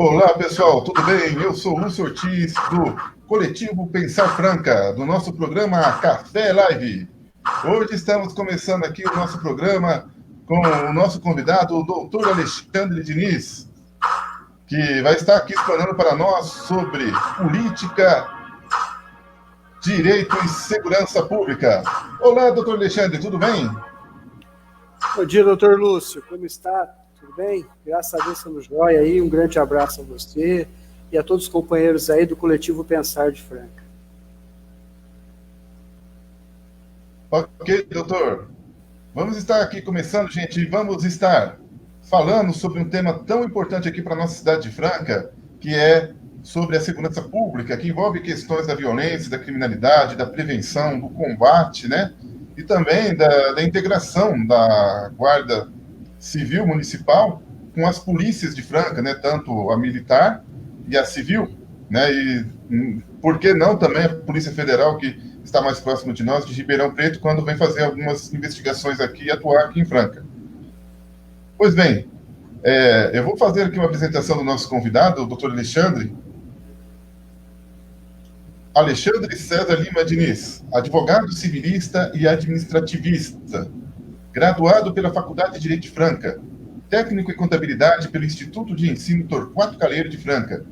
Olá, pessoal, tudo bem? Eu sou o Lúcio Ortiz, do Coletivo Pensar Franca, do nosso programa Café Live. Hoje estamos começando aqui o nosso programa com o nosso convidado, o doutor Alexandre Diniz, que vai estar aqui explanando para nós sobre política, direito e segurança pública. Olá, doutor Alexandre, tudo bem? Bom dia, doutor Lúcio. Como está? Tudo bem? Graças a Deus estamos jóia aí. Um grande abraço a você e a todos os companheiros aí do Coletivo Pensar de Franca. Ok, doutor. Vamos estar aqui começando, gente, e vamos estar falando sobre um tema tão importante aqui para a nossa cidade de Franca, que é sobre a segurança pública, que envolve questões da violência, da criminalidade, da prevenção, do combate, né? E também da integração da Guarda Civil Municipal com as polícias de Franca, né? Tanto a militar e a civil, né? E por que não também a Polícia Federal, que está mais próximo de nós, de Ribeirão Preto, quando vem fazer algumas investigações aqui e atuar aqui em Franca. Pois bem, eu vou fazer aqui uma apresentação do nosso convidado, o doutor Alexandre. Alexandre César Lima Diniz, advogado civilista e administrativista, graduado pela Faculdade de Direito de Franca, técnico em contabilidade pelo Instituto de Ensino Torquato Carneiro de Franca,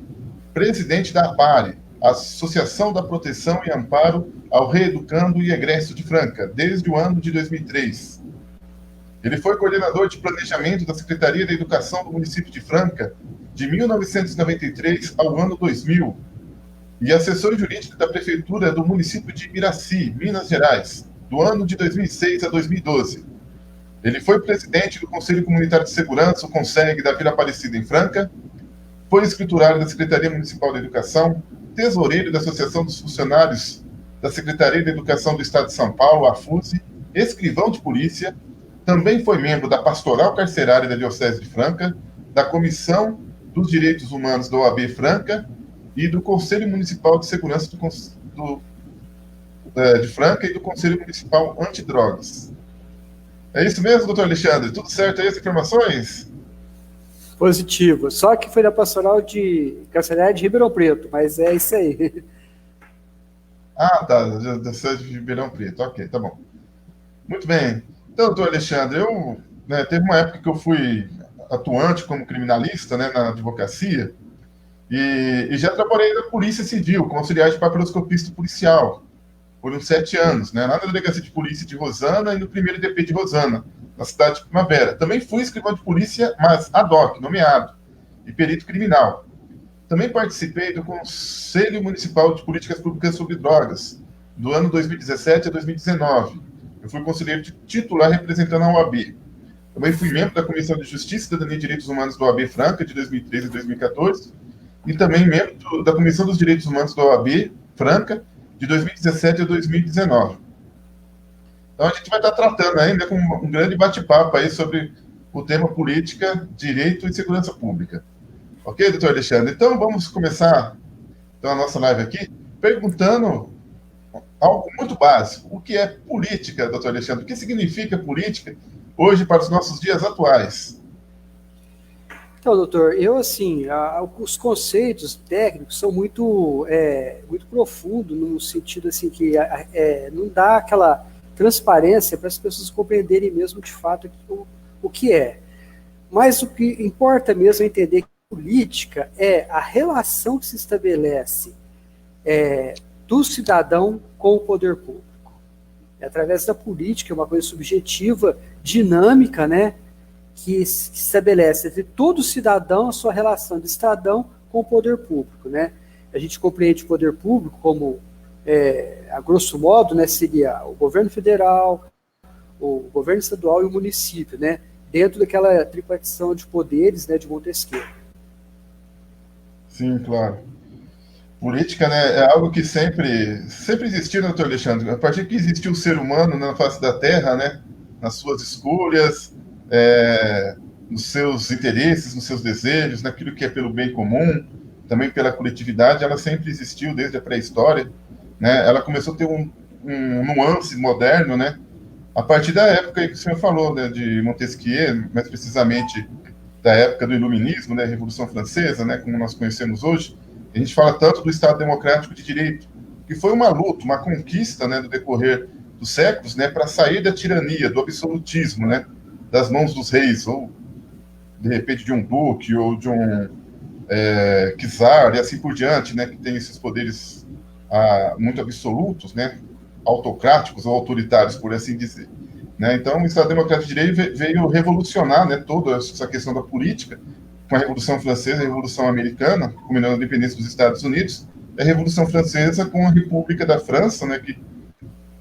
presidente da APARE, Associação da Proteção e Amparo ao Reeducando e Egresso de Franca, desde o ano de 2003. Ele foi coordenador de planejamento da Secretaria da Educação do município de Franca, de 1993 ao ano 2000, e assessor jurídico da Prefeitura do município de Miraci, Minas Gerais, do ano de 2006 a 2012. Ele foi presidente do Conselho Comunitário de Segurança, o CONSEG, da Vila Aparecida, em Franca, foi escriturário da Secretaria Municipal da Educação, tesoureiro da Associação dos Funcionários da Secretaria da Educação do Estado de São Paulo, a FUSE, escrivão de polícia, também foi membro da Pastoral Carcerária da Diocese de Franca, da Comissão dos Direitos Humanos da OAB Franca e do Conselho Municipal de Segurança de Franca e do Conselho Municipal Antidrogas. É isso mesmo, doutor Alexandre? Tudo certo aí as informações? Positivo. Só que foi da Pastoral de Carcerária de Ribeirão Preto, mas é isso aí. Ah, tá, da cidade de Ribeirão Preto. Ok, tá bom. Muito bem. Então, doutor Alexandre, teve uma época que eu fui atuante como criminalista, né, na advocacia, e já trabalhei na Polícia Civil, como auxiliar de papiloscopista policial, por uns 7 anos, né, lá na Delegacia de Polícia de Rosana e no primeiro DP de Rosana, na cidade de Primavera. Também fui escrivão de polícia, mas ad hoc, nomeado, e perito criminal. Também participei do Conselho Municipal de Políticas Públicas sobre Drogas, do ano 2017 a 2019. Eu fui conselheiro titular representando a OAB. Também fui membro da Comissão de Justiça, Cidadania e Direitos Humanos da OAB Franca, de 2013 a 2014, e também membro da Comissão dos Direitos Humanos da OAB Franca, de 2017 a 2019. Então, a gente vai estar tratando ainda com um grande bate-papo aí sobre o tema política, direito e segurança pública. Ok, doutor Alexandre? Então, vamos começar a nossa live aqui perguntando algo muito básico. O que é política, doutor Alexandre? O que significa política hoje para os nossos dias atuais? Então, doutor, os conceitos técnicos são muito profundos, no sentido assim que não dá aquela transparência para as pessoas compreenderem mesmo de fato o que é. Mas o que importa mesmo é entender que política é a relação que se estabelece do cidadão com o poder público. Através da política, é uma coisa subjetiva, dinâmica, né, que estabelece entre todo cidadão a sua relação de cidadão com o poder público. Né? A gente compreende o poder público como, a grosso modo, né, seria o governo federal, o governo estadual e o município, né, dentro daquela tripartição de poderes, né, de Montesquieu. Sim, claro. Política, né, é algo que sempre existiu, né, doutor Alexandre? A partir que existiu o ser humano na face da Terra, né, nas suas escolhas, nos seus interesses, nos seus desejos, naquilo que é pelo bem comum, também pela coletividade, ela sempre existiu desde a pré-história, né? Ela começou a ter um nuance moderno, né, a partir da época que o senhor falou, né, de Montesquieu, mais precisamente da época do Iluminismo, né, Revolução Francesa, né, como nós conhecemos hoje, a gente fala tanto do Estado Democrático de Direito, que foi uma luta, uma conquista, né, do decorrer dos séculos, né, para sair da tirania, do absolutismo, né, das mãos dos reis, ou de repente de um duque, ou de um czar, e assim por diante, né, que tem esses poderes muito absolutos, né, autocráticos ou autoritários, por assim dizer. Né? Então, o Estado Democrático de Direito veio revolucionar, né, toda essa questão da política, com a Revolução Francesa e a Revolução Americana, culminando a independência dos Estados Unidos, e a Revolução Francesa com a República da França, né, que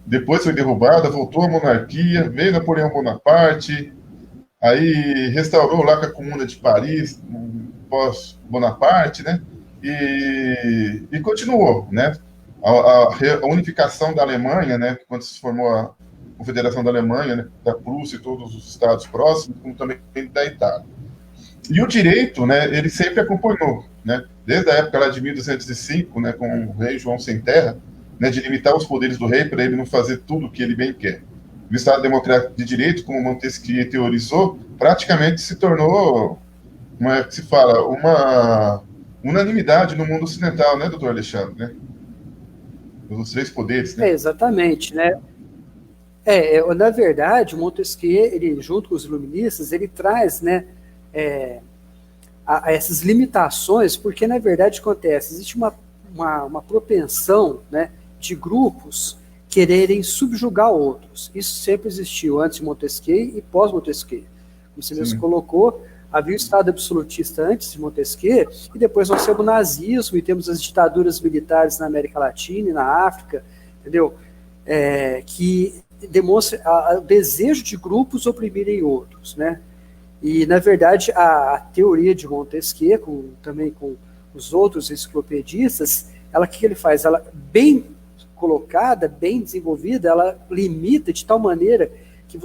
depois foi derrubada, voltou à monarquia, veio Napoleão Bonaparte, aí restaurou lá com a Comuna de Paris, pós-Bonaparte, né, e continuou, né, a unificação da Alemanha, né, quando se formou a Confederação da Alemanha, né, da Prússia e todos os estados próximos, como também da Itália. E o direito, né, ele sempre acompanhou, né, desde a época lá de 1205, né, com o rei João Sem Terra, né, de limitar os poderes do rei para ele não fazer tudo o que ele bem quer. O Estado Democrático de Direito, como Montesquieu teorizou, praticamente se tornou, uma unanimidade no mundo ocidental, né, doutor Alexandre, né? Os três poderes, né? Exatamente, né? Na verdade, o Montesquieu, ele, junto com os iluministas, ele traz, né, essas limitações, porque, na verdade, acontece, existe uma propensão, né, de grupos quererem subjugar outros. Isso sempre existiu antes de Montesquieu e pós-Montesquieu. Como você mesmo colocou, havia o Estado absolutista antes de Montesquieu, e depois nós temos o nazismo, e temos as ditaduras militares na América Latina e na África, entendeu? Que demonstra o desejo de grupos oprimirem outros, né? E, na verdade, a teoria de Montesquieu, também com os outros enciclopedistas, o que ele faz? Ela, bem colocada, bem desenvolvida, ela limita de tal maneira que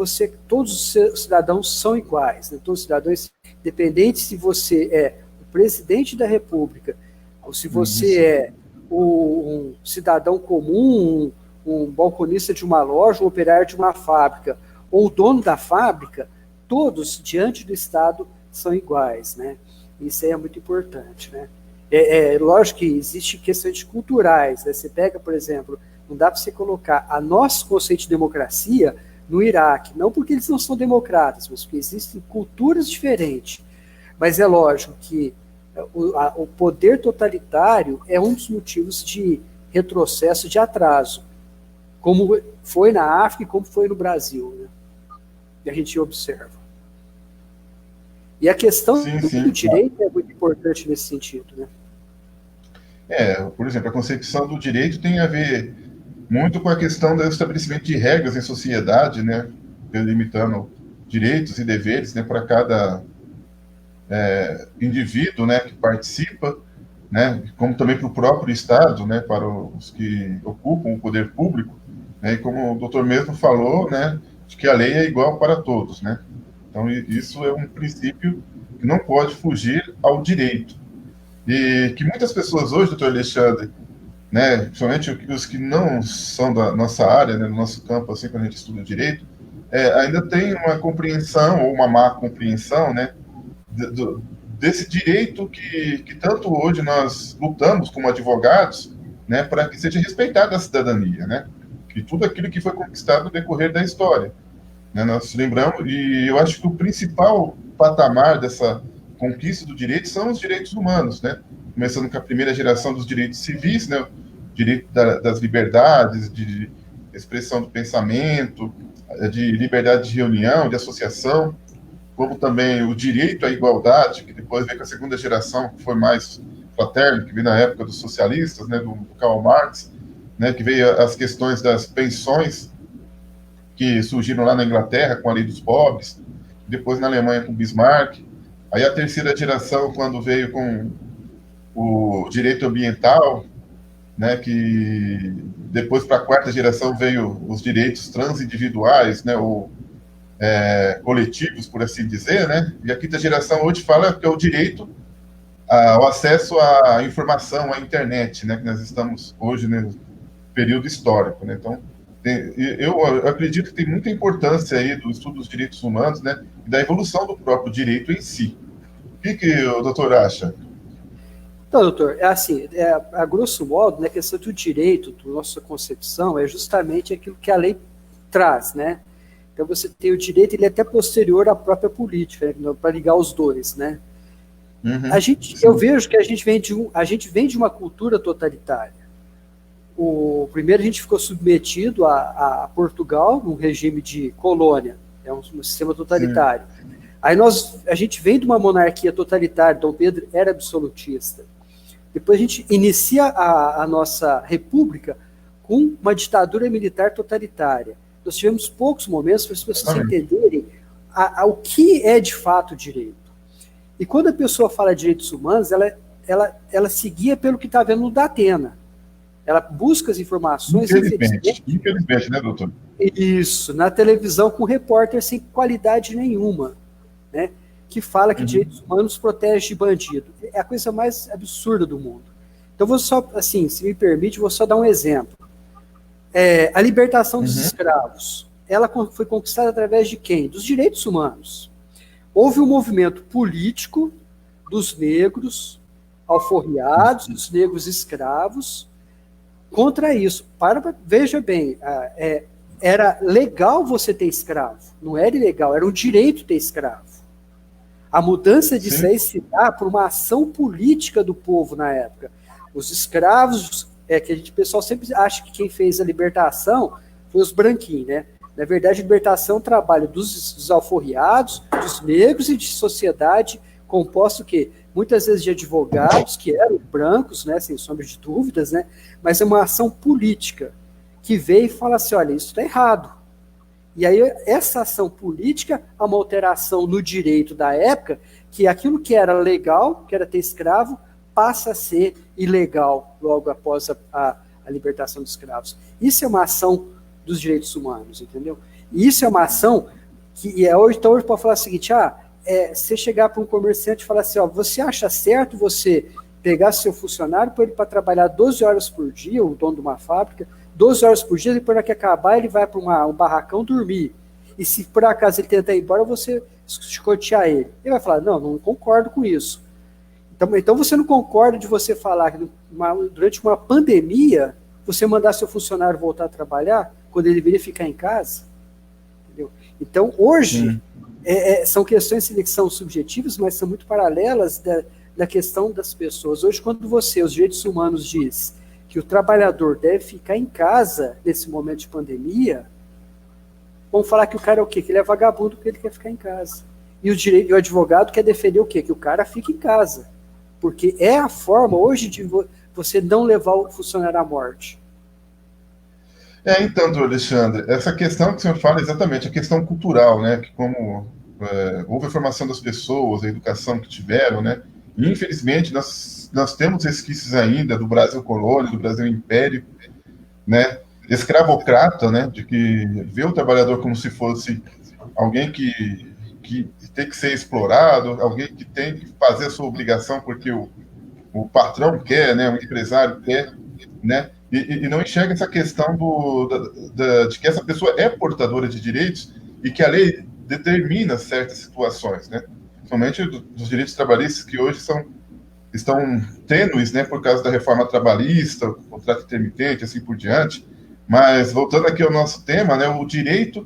todos os cidadãos são iguais, né? Todos os cidadãos, independente se você é o presidente da República, ou se você é um cidadão comum, um balconista de uma loja, um operário de uma fábrica, ou o dono da fábrica, todos, diante do Estado, são iguais, né? Isso aí é muito importante, né? Lógico que existem questões culturais, né? Você pega, por exemplo, não dá para você colocar o nosso conceito de democracia no Iraque, não porque eles não são democratas, mas porque existem culturas diferentes. Mas é lógico que o poder totalitário é um dos motivos de retrocesso, de atraso, como foi na África e como foi no Brasil, né? E a gente observa. E a questão do direito é muito importante nesse sentido, né? Por exemplo, a concepção do direito tem a ver muito com a questão do estabelecimento de regras em sociedade, né, delimitando direitos e deveres, né, para cada indivíduo, né, que participa, né, como também para o próprio Estado, né, para os que ocupam o poder público, né, e como o doutor mesmo falou, né, de que a lei é igual para todos, né. Então, isso é um princípio que não pode fugir ao direito. E que muitas pessoas hoje, doutor Alexandre, né, principalmente os que não são da nossa área, né, do nosso campo, assim, quando a gente estuda direito, ainda tem uma compreensão, ou uma má compreensão, né, desse direito que tanto hoje nós lutamos como advogados, né, para que seja respeitada a cidadania, né, e tudo aquilo que foi conquistado no decorrer da história. Né, nós lembramos, e eu acho que o principal patamar dessa conquista do direito são os direitos humanos, né, começando com a primeira geração dos direitos civis, né, o direito das liberdades, de expressão do pensamento, de liberdade de reunião, de associação, como também o direito à igualdade, que depois veio com a segunda geração, que foi mais fraterno, que veio na época dos socialistas, né, do Karl Marx, né, que veio as questões das pensões, que surgiram lá na Inglaterra com a Lei dos Pobres, depois na Alemanha com Bismarck, aí a terceira geração, quando veio com o direito ambiental, né, que depois para a quarta geração veio os direitos transindividuais, né, ou coletivos, por assim dizer, né, e a quinta geração hoje fala que é o direito ao acesso à informação, à internet, né, que nós estamos hoje no período histórico, né, então eu acredito que tem muita importância aí do estudo dos direitos humanos, né, e da evolução do próprio direito em si. que o doutor acha? Então, doutor, é assim, a grosso modo, né, a questão do direito, da nossa concepção, é justamente aquilo que a lei traz, né? Então você tem o direito, ele é até posterior à própria política, né, para ligar os dois, né? Eu vejo que a gente vem de uma cultura totalitária. Primeiro a gente ficou submetido a Portugal, num regime de colônia, é um sistema totalitário. Sim. Aí a gente vem de uma monarquia totalitária, Dom Pedro era absolutista. Depois a gente inicia a nossa república com uma ditadura militar totalitária. Nós tivemos poucos momentos para as pessoas entenderem o que é de fato direito. E quando a pessoa fala de direitos humanos, ela seguia pelo que está vendo no Datena. Ela busca as informações... Infelizmente, né, doutor? Isso, na televisão com repórter sem qualidade nenhuma, né? Que fala que direitos humanos protege de bandido. É a coisa mais absurda do mundo. Então, vou só, assim, se me permite, vou só dar um exemplo. A libertação dos escravos, ela foi conquistada através de quem? Dos direitos humanos. Houve um movimento político dos negros alforriados, dos negros escravos, contra isso. Veja bem, era legal você ter escravo, não era ilegal, era um direito ter escravo. A mudança disso aí se dá por uma ação política do povo na época. Os escravos, o pessoal sempre acha que quem fez a libertação foi os branquinhos, né? Na verdade, a libertação é um trabalho dos alforriados, dos negros e de sociedade composta o quê? Muitas vezes de advogados, que eram brancos, né, sem sombra de dúvidas, né? Mas é uma ação política que veio e fala assim, olha, isso está errado. E aí, essa ação política é uma alteração no direito da época, que aquilo que era legal, que era ter escravo, passa a ser ilegal logo após a libertação dos escravos. Isso é uma ação dos direitos humanos, entendeu? E isso é uma ação que hoje pode falar o seguinte, você chegar para um comerciante e falar assim, você acha certo você pegar seu funcionário, pôr ele para trabalhar 12 horas por dia, o dono de uma fábrica, 12 horas por dia, depois que acabar, ele vai para um barracão dormir. E se por acaso ele tentar ir embora, você chicotear ele. Ele vai falar, não concordo com isso. Então você não concorda de você falar que durante uma pandemia, você mandar seu funcionário voltar a trabalhar, quando ele deveria ficar em casa? Entendeu? Então, hoje, são questões que são subjetivas, mas são muito paralelas da questão das pessoas. Hoje, quando os direitos humanos diz que o trabalhador deve ficar em casa nesse momento de pandemia, vamos falar que o cara é o quê? Que ele é vagabundo porque ele quer ficar em casa. E o advogado quer defender o quê? Que o cara fique em casa. Porque é a forma hoje de você não levar o funcionário à morte. Então, doutor Alexandre, essa questão que o senhor fala é exatamente a questão cultural, né? Que como houve a formação das pessoas, a educação que tiveram, né? E, infelizmente, nós temos resquícios ainda do Brasil colônia, do Brasil império, né? Escravocrata, né? De que vê o trabalhador como se fosse alguém que tem que ser explorado, alguém que tem que fazer a sua obrigação porque o patrão quer, né? O empresário quer, né? E não enxerga essa questão de que essa pessoa é portadora de direitos e que a lei determina certas situações, né? Somente dos direitos trabalhistas que hoje estão tênues, né, por causa da reforma trabalhista, o contrato intermitente, assim por diante. Mas, voltando aqui ao nosso tema, né, o direito,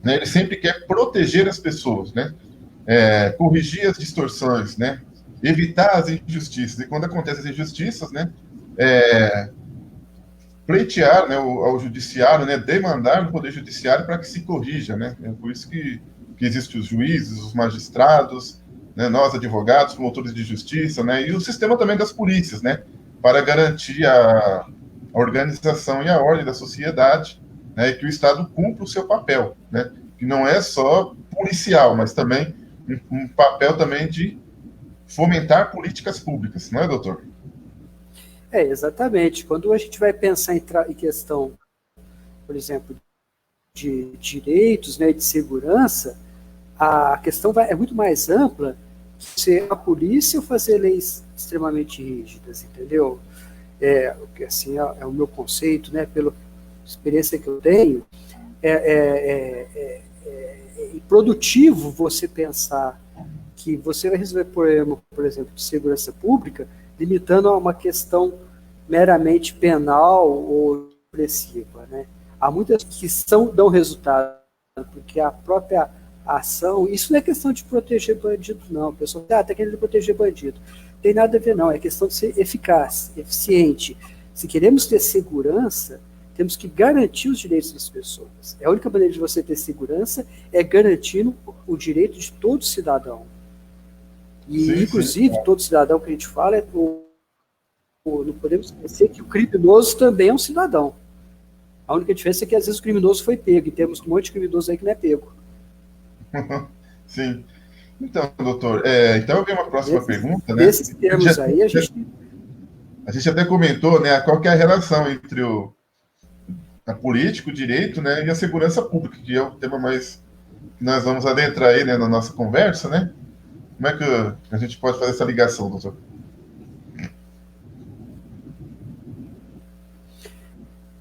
né, ele sempre quer proteger as pessoas, né? Corrigir as distorções, né? Evitar as injustiças. E quando acontecem as injustiças, né, pleitear, né, ao judiciário, né, demandar do poder judiciário para que se corrija, né? É por isso que existem os juízes, os magistrados, né, nós advogados, promotores de justiça, né, e o sistema também das polícias, né, para garantir a organização e a ordem da sociedade, né, e que o Estado cumpra o seu papel, né, que não é só policial, mas também um papel também de fomentar políticas públicas, não é, doutor? Exatamente. Quando a gente vai pensar em questão, por exemplo, de direitos, né, de segurança, a questão é muito mais ampla que ser a polícia ou fazer leis extremamente rígidas, entendeu? Assim, é o meu conceito, né, pela experiência que eu tenho, produtivo você pensar que você vai resolver problema, por exemplo, de segurança pública, limitando a uma questão meramente penal ou opressiva, né? Há muitas que dão resultado, porque a própria ação, isso não é questão de proteger bandido, não. O pessoal está querendo proteger bandido. Não tem nada a ver, não. É questão de ser eficaz, eficiente. Se queremos ter segurança, temos que garantir os direitos das pessoas. A única maneira de você ter segurança é garantindo o direito de todo cidadão. E, sim, inclusive, sim, todo cidadão que a gente fala, não podemos esquecer que o criminoso também é um cidadão. A única diferença é que, às vezes, o criminoso foi pego, e temos um monte de criminoso aí que não é pego. Sim. Então, doutor, então eu venho uma próxima pergunta, né? Nesses termos aí, a gente até comentou, né, qual que é a relação entre a política, o direito, né, e a segurança pública, que é o tema mais que nós vamos adentrar aí, né, na nossa conversa, né? Como é que a gente pode fazer essa ligação, doutor?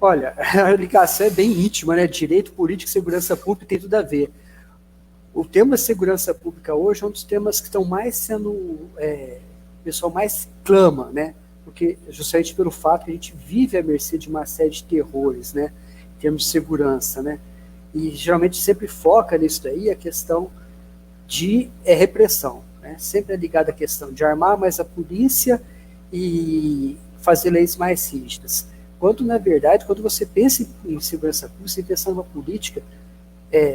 Olha, a ligação é bem íntima, né? Direito, política e segurança pública tem tudo a ver. O tema segurança pública hoje é um dos temas que estão mais sendo, o pessoal mais clama, né? Porque justamente pelo fato que a gente vive à mercê de uma série de terrores, né? Em termos de segurança, né? E geralmente sempre foca nisso daí a questão de repressão, né? Sempre é ligada à questão de armar mais a polícia e fazer leis mais rígidas. Quando, na verdade, quando você pensa em segurança pública, você pensa numa política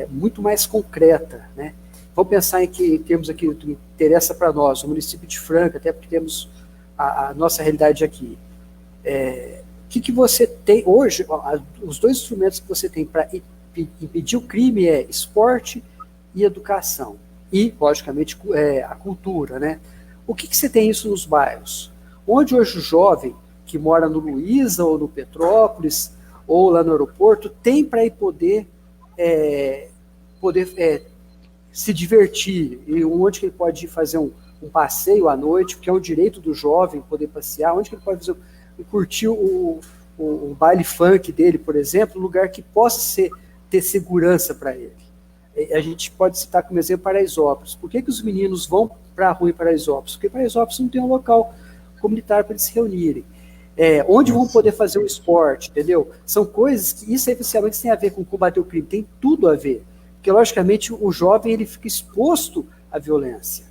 muito mais concreta, né? Vamos pensar em termos aqui que interessa para nós, o município de Franca, até porque temos a nossa realidade aqui. O que você tem hoje? Os dois instrumentos que você tem para impedir o crime é esporte e educação. E, logicamente, a cultura, né? O que você tem isso nos bairros? Onde hoje o jovem que mora no Luísa ou no Petrópolis ou lá no aeroporto tem para ir poder se divertir, e onde que ele pode ir fazer um passeio à noite, que é um direito do jovem poder passear, onde que ele pode curtir o baile funk dele, por exemplo, um lugar que possa ter segurança para ele. A gente pode citar como exemplo Paraisópolis. Por que os meninos vão para a rua em Paraisópolis? Porque Paraisópolis não tem um local comunitário para eles se reunirem. Onde vão poder fazer o esporte, entendeu? São coisas que, isso essencialmente tem a ver com combater o crime, tem tudo a ver. Porque, logicamente, o jovem ele fica exposto à violência.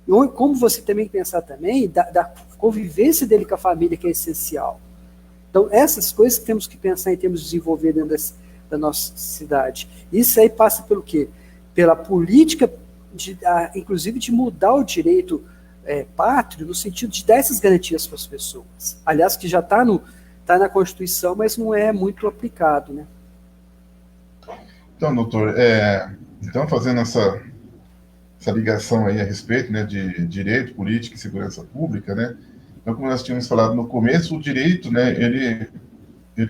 E como você também pensar também da convivência dele com a família, que é essencial. Então, essas coisas que temos que pensar em termos de desenvolver dentro da nossa cidade. Isso aí passa pelo quê? Pela política, inclusive, de mudar o direito pátrio, no sentido de dar essas garantias para as pessoas. Aliás, que já está na Constituição, mas não é muito aplicado, né? Então, doutor, então fazendo essa ligação aí a respeito, né, de direito, política e segurança pública, né? Então, como nós tínhamos falado no começo, o direito, né, ele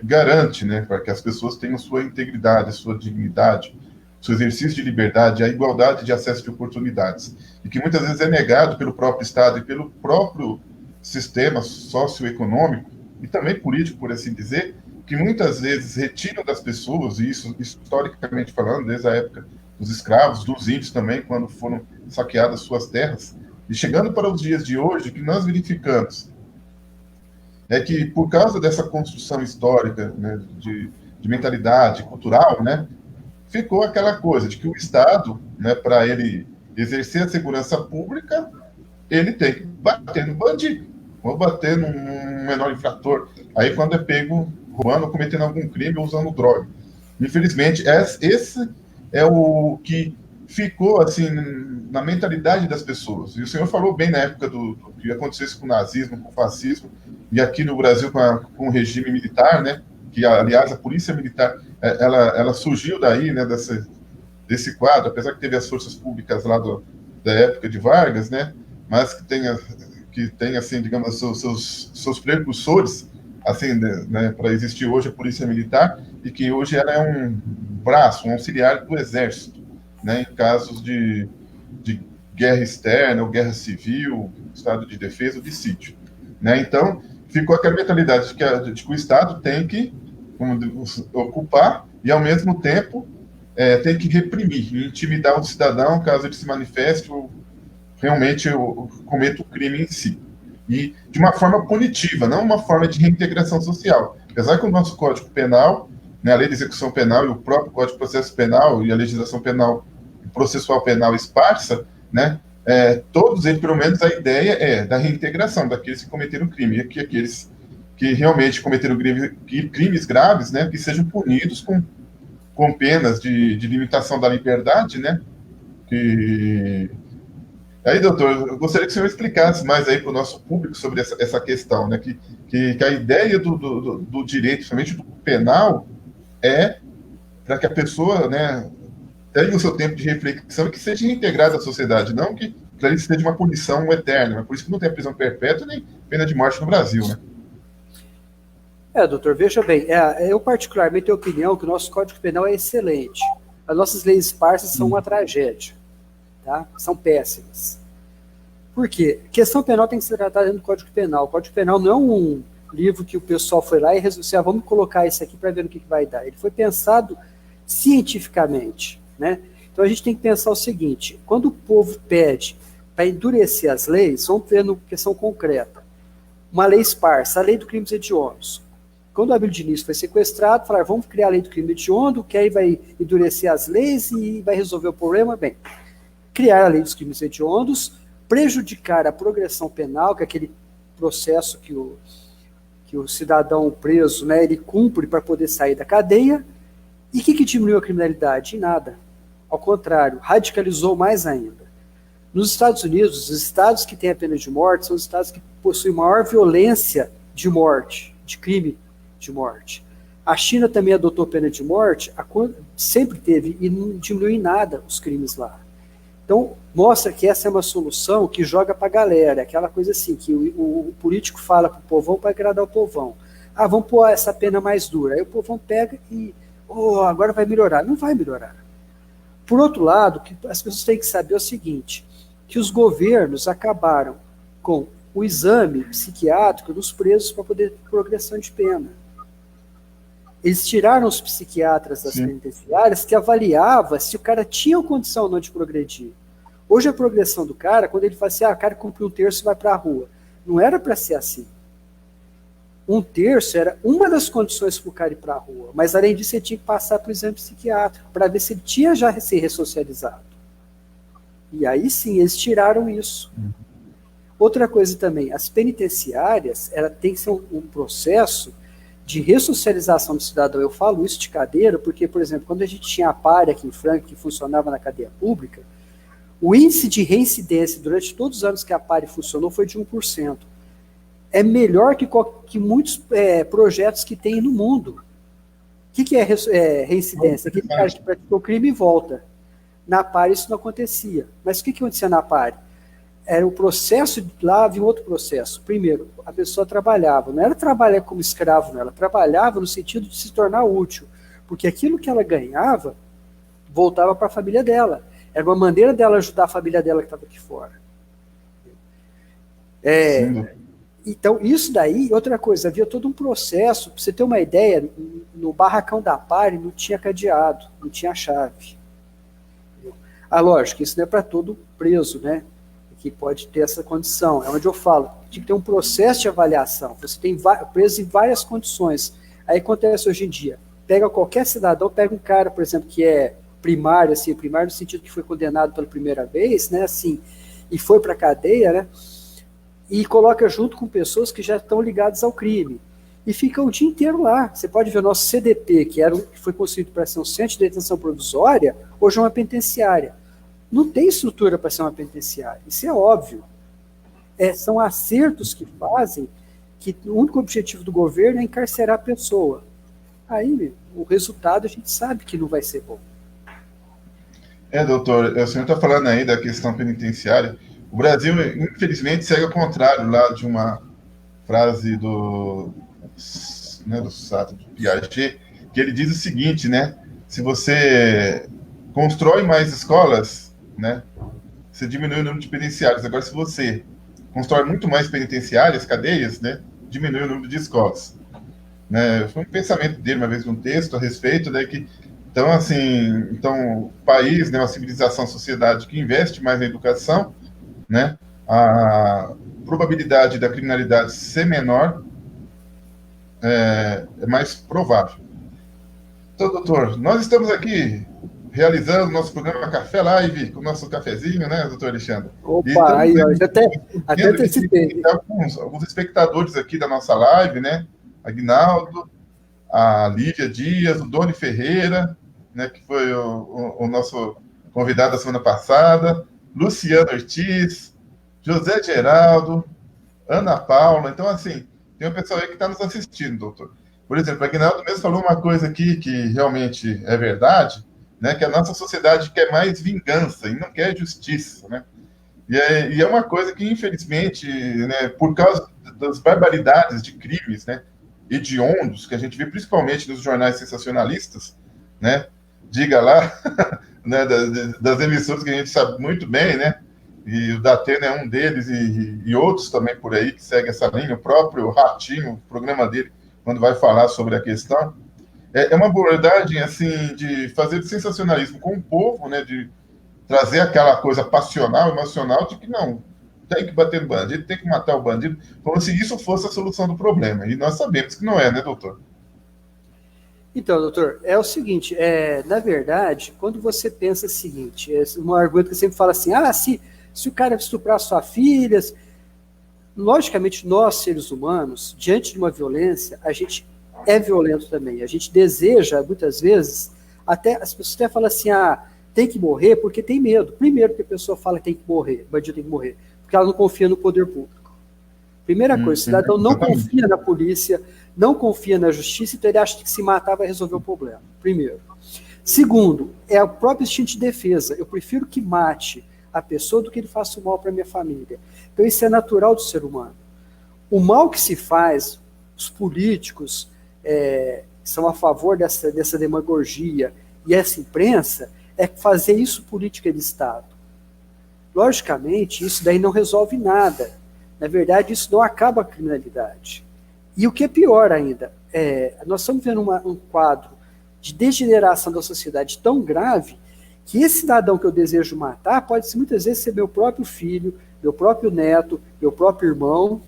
garante, né, para que as pessoas tenham sua integridade, sua dignidade, seu exercício de liberdade, a igualdade de acesso de oportunidades, e que muitas vezes é negado pelo próprio Estado e pelo próprio sistema socioeconômico e também político, por assim dizer, que muitas vezes retiram das pessoas, e isso historicamente falando, desde a época dos escravos, dos índios também, quando foram saqueadas suas terras, e chegando para os dias de hoje, o que nós verificamos é que, por causa dessa construção histórica, né, de mentalidade cultural, né, ficou aquela coisa de que o Estado, né, para ele exercer a segurança pública, ele tem que bater no bandido, ou bater num menor infrator. Aí, quando é pego roubando ou cometendo algum crime ou usando droga. Infelizmente, esse é o que ficou assim na mentalidade das pessoas. E o senhor falou bem na época do que acontecesse com o nazismo, com o fascismo, e aqui no Brasil com o regime militar, né? Que, aliás, a polícia militar, ela surgiu daí, né? Desse quadro, apesar que teve as forças públicas lá da época de Vargas, né? Mas que tem assim, digamos, seus precursores, assim, né, para existir hoje a polícia militar, e que hoje ela é um braço, um auxiliar do exército, né, em casos de guerra externa, ou guerra civil, estado de defesa ou de sítio, né? Então, ficou aquela mentalidade de que o Estado tem que ocupar e, ao mesmo tempo, tem que reprimir, intimidar o cidadão caso ele se manifeste ou realmente cometa o crime em si. E de uma forma punitiva, não uma forma de reintegração social. Apesar que o nosso Código Penal, né, a Lei de Execução Penal e o próprio Código de Processo Penal e a legislação penal e processual penal esparsa, né, todos eles, pelo menos, a ideia é da reintegração daqueles que cometeram crime, e que aqueles que realmente cometeram crimes graves, né, que sejam punidos com penas de limitação da liberdade, né, que... Aí, doutor, eu gostaria que o senhor explicasse mais aí para o nosso público sobre essa questão, né? Que a ideia do direito, principalmente do penal, é para que a pessoa, né, tenha o seu tempo de reflexão e que seja reintegrada à sociedade, não que ele seja uma punição eterna. Por isso que não tem a prisão perpétua nem pena de morte no Brasil, né? Doutor, veja bem, eu particularmente tenho a opinião que o nosso Código Penal é excelente. As nossas leis esparsas são uma tragédia, tá? São péssimas. Por quê? A questão penal tem que ser tratada dentro do Código Penal. O Código Penal não é um livro que o pessoal foi lá e resolveu assim, vamos colocar isso aqui para ver no que vai dar. Ele foi pensado cientificamente, né? Então a gente tem que pensar o seguinte, quando o povo pede para endurecer as leis, vamos ver numa questão concreta. Uma lei esparsa, a lei do crimes hediondos. Quando o Abílio Diniz foi sequestrado, falaram, vamos criar a lei do crime hediondo, que aí vai endurecer as leis e vai resolver o problema. Bem, criar a lei dos crimes hediondos, prejudicar a progressão penal, que é aquele processo que o cidadão preso, né, ele cumpre para poder sair da cadeia. E o que diminuiu a criminalidade? Em nada. Ao contrário, radicalizou mais ainda. Nos Estados Unidos, os estados que têm a pena de morte são os estados que possuem maior violência de morte, de crime de morte. A China também adotou pena de morte, sempre teve, e não diminuiu em nada os crimes lá. Então, mostra que essa é uma solução que joga para a galera, aquela coisa assim, que o político fala para o povão para agradar o povão. Vamos pôr essa pena mais dura. Aí o povão pega e, agora vai melhorar. Não vai melhorar. Por outro lado, que as pessoas têm que saber é o seguinte, que os governos acabaram com o exame psiquiátrico dos presos para poder ter progressão de pena. Eles tiraram os psiquiatras das penitenciárias que avaliava se o cara tinha condição ou não de progredir. Hoje a progressão do cara, quando ele fala assim, o cara cumpriu um terço e vai para a rua. Não era para ser assim. Um terço era uma das condições para o cara ir para a rua, mas além disso ele tinha que passar para o exame psiquiátrico, para ver se ele tinha já se ressocializado. E aí sim, eles tiraram isso. Outra coisa também, as penitenciárias, ela tem que ser um processo de ressocialização do cidadão. Eu falo isso de cadeira porque, por exemplo, quando a gente tinha a PARE aqui em Franca, que funcionava na cadeia pública, o índice de reincidência durante todos os anos que a PARE funcionou foi de 1%. É melhor que muitos projetos que tem no mundo. O que é reincidência? Aquele cara que praticou crime e volta. Na PARE isso não acontecia. Mas o que acontecia na PARE? Era o processo, lá havia outro processo. Primeiro, a pessoa trabalhava. Não era trabalhar como escravo, não. Ela trabalhava no sentido de se tornar útil. Porque aquilo que ela ganhava voltava para a família dela. Era uma maneira dela ajudar a família dela que estava aqui fora. Então, isso daí, outra coisa, havia todo um processo. Para você ter uma ideia, no barracão da PARE não tinha cadeado, não tinha chave. Lógico, isso não é para todo preso, né? Que pode ter essa condição. É onde eu falo, tinha que ter um processo de avaliação. Você tem preso em várias condições. Aí acontece hoje em dia. Pega qualquer cidadão, pega um cara, por exemplo, que é primário, assim, primário no sentido que foi condenado pela primeira vez, né, assim, e foi para a cadeia, né, e coloca junto com pessoas que já estão ligadas ao crime. E fica o dia inteiro lá. Você pode ver o nosso CDP, que foi construído para ser um centro de detenção provisória, hoje é uma penitenciária. Não tem estrutura para ser uma penitenciária. Isso é óbvio. São acertos que fazem que o único objetivo do governo é encarcerar a pessoa. Aí, o resultado a gente sabe que não vai ser bom. Doutor, o senhor está falando aí da questão penitenciária. O Brasil, infelizmente, segue ao contrário lá de uma frase do Sartre, do Piaget, que ele diz o seguinte, né? Se você constrói mais escolas, né, você diminui o número de penitenciários. Agora, se você constrói muito mais penitenciárias, cadeias, né, diminui o número de escolas. Né? Foi um pensamento dele uma vez num texto a respeito, né, que Então, assim, então, o país, né, uma civilização, sociedade que investe mais na educação, né, a probabilidade da criminalidade ser menor é mais provável. Então, doutor, nós estamos aqui realizando nosso programa Café Live, com o nosso cafezinho, né, doutor Alexandre? E Opa, estamos aí, ó, já até vendo que antecipei. tem alguns espectadores aqui da nossa live, né? Aguinaldo, a Lívia Dias, o Doni Ferreira, né, que foi o nosso convidado da semana passada, Luciano Ortiz, José Geraldo, Ana Paula. Então, assim, tem um pessoal aí que está nos assistindo, doutor. Por exemplo, a Aguinaldo mesmo falou uma coisa aqui que realmente é verdade, né, que a nossa sociedade quer mais vingança e não quer justiça, né? E é uma coisa que, infelizmente, né, por causa das barbaridades de crimes, né, hediondos, que a gente vê principalmente nos jornais sensacionalistas, né, diga lá, né, das emissoras que a gente sabe muito bem, né, e o Datena é um deles, e outros também por aí que seguem essa linha, o próprio Ratinho, o programa dele, quando vai falar sobre a questão, é uma abordagem, assim, de fazer sensacionalismo com o povo, né, de trazer aquela coisa passional, emocional, de que não, tem que bater no bandido, tem que matar o bandido, como se isso fosse a solução do problema. E nós sabemos que não é, né, doutor? Então, doutor, é o seguinte, na verdade, quando você pensa o seguinte, é um argumento que sempre fala assim, se o cara estuprar sua filha, logicamente nós, seres humanos, diante de uma violência, a gente é violento também, a gente deseja, muitas vezes, até as pessoas até falam assim, tem que morrer porque tem medo. Primeiro que a pessoa fala que tem que morrer, o bandido tem que morrer, porque ela não confia no poder público. Primeira coisa, o cidadão não confia na polícia, não confia na justiça, então ele acha que se matar vai resolver o problema. Primeiro. Segundo, é o próprio instinto de defesa. Eu prefiro que mate a pessoa do que ele faça o mal para a minha família. Então isso é natural do ser humano. O mal que se faz, os políticos são a favor dessa demagogia e essa imprensa, é fazer isso política de Estado. Logicamente, isso daí não resolve nada. Na verdade, isso não acaba a criminalidade. E o que é pior ainda, nós estamos vendo um quadro de degeneração da sociedade tão grave que esse cidadão que eu desejo matar pode muitas vezes ser meu próprio filho, meu próprio neto, meu próprio irmão,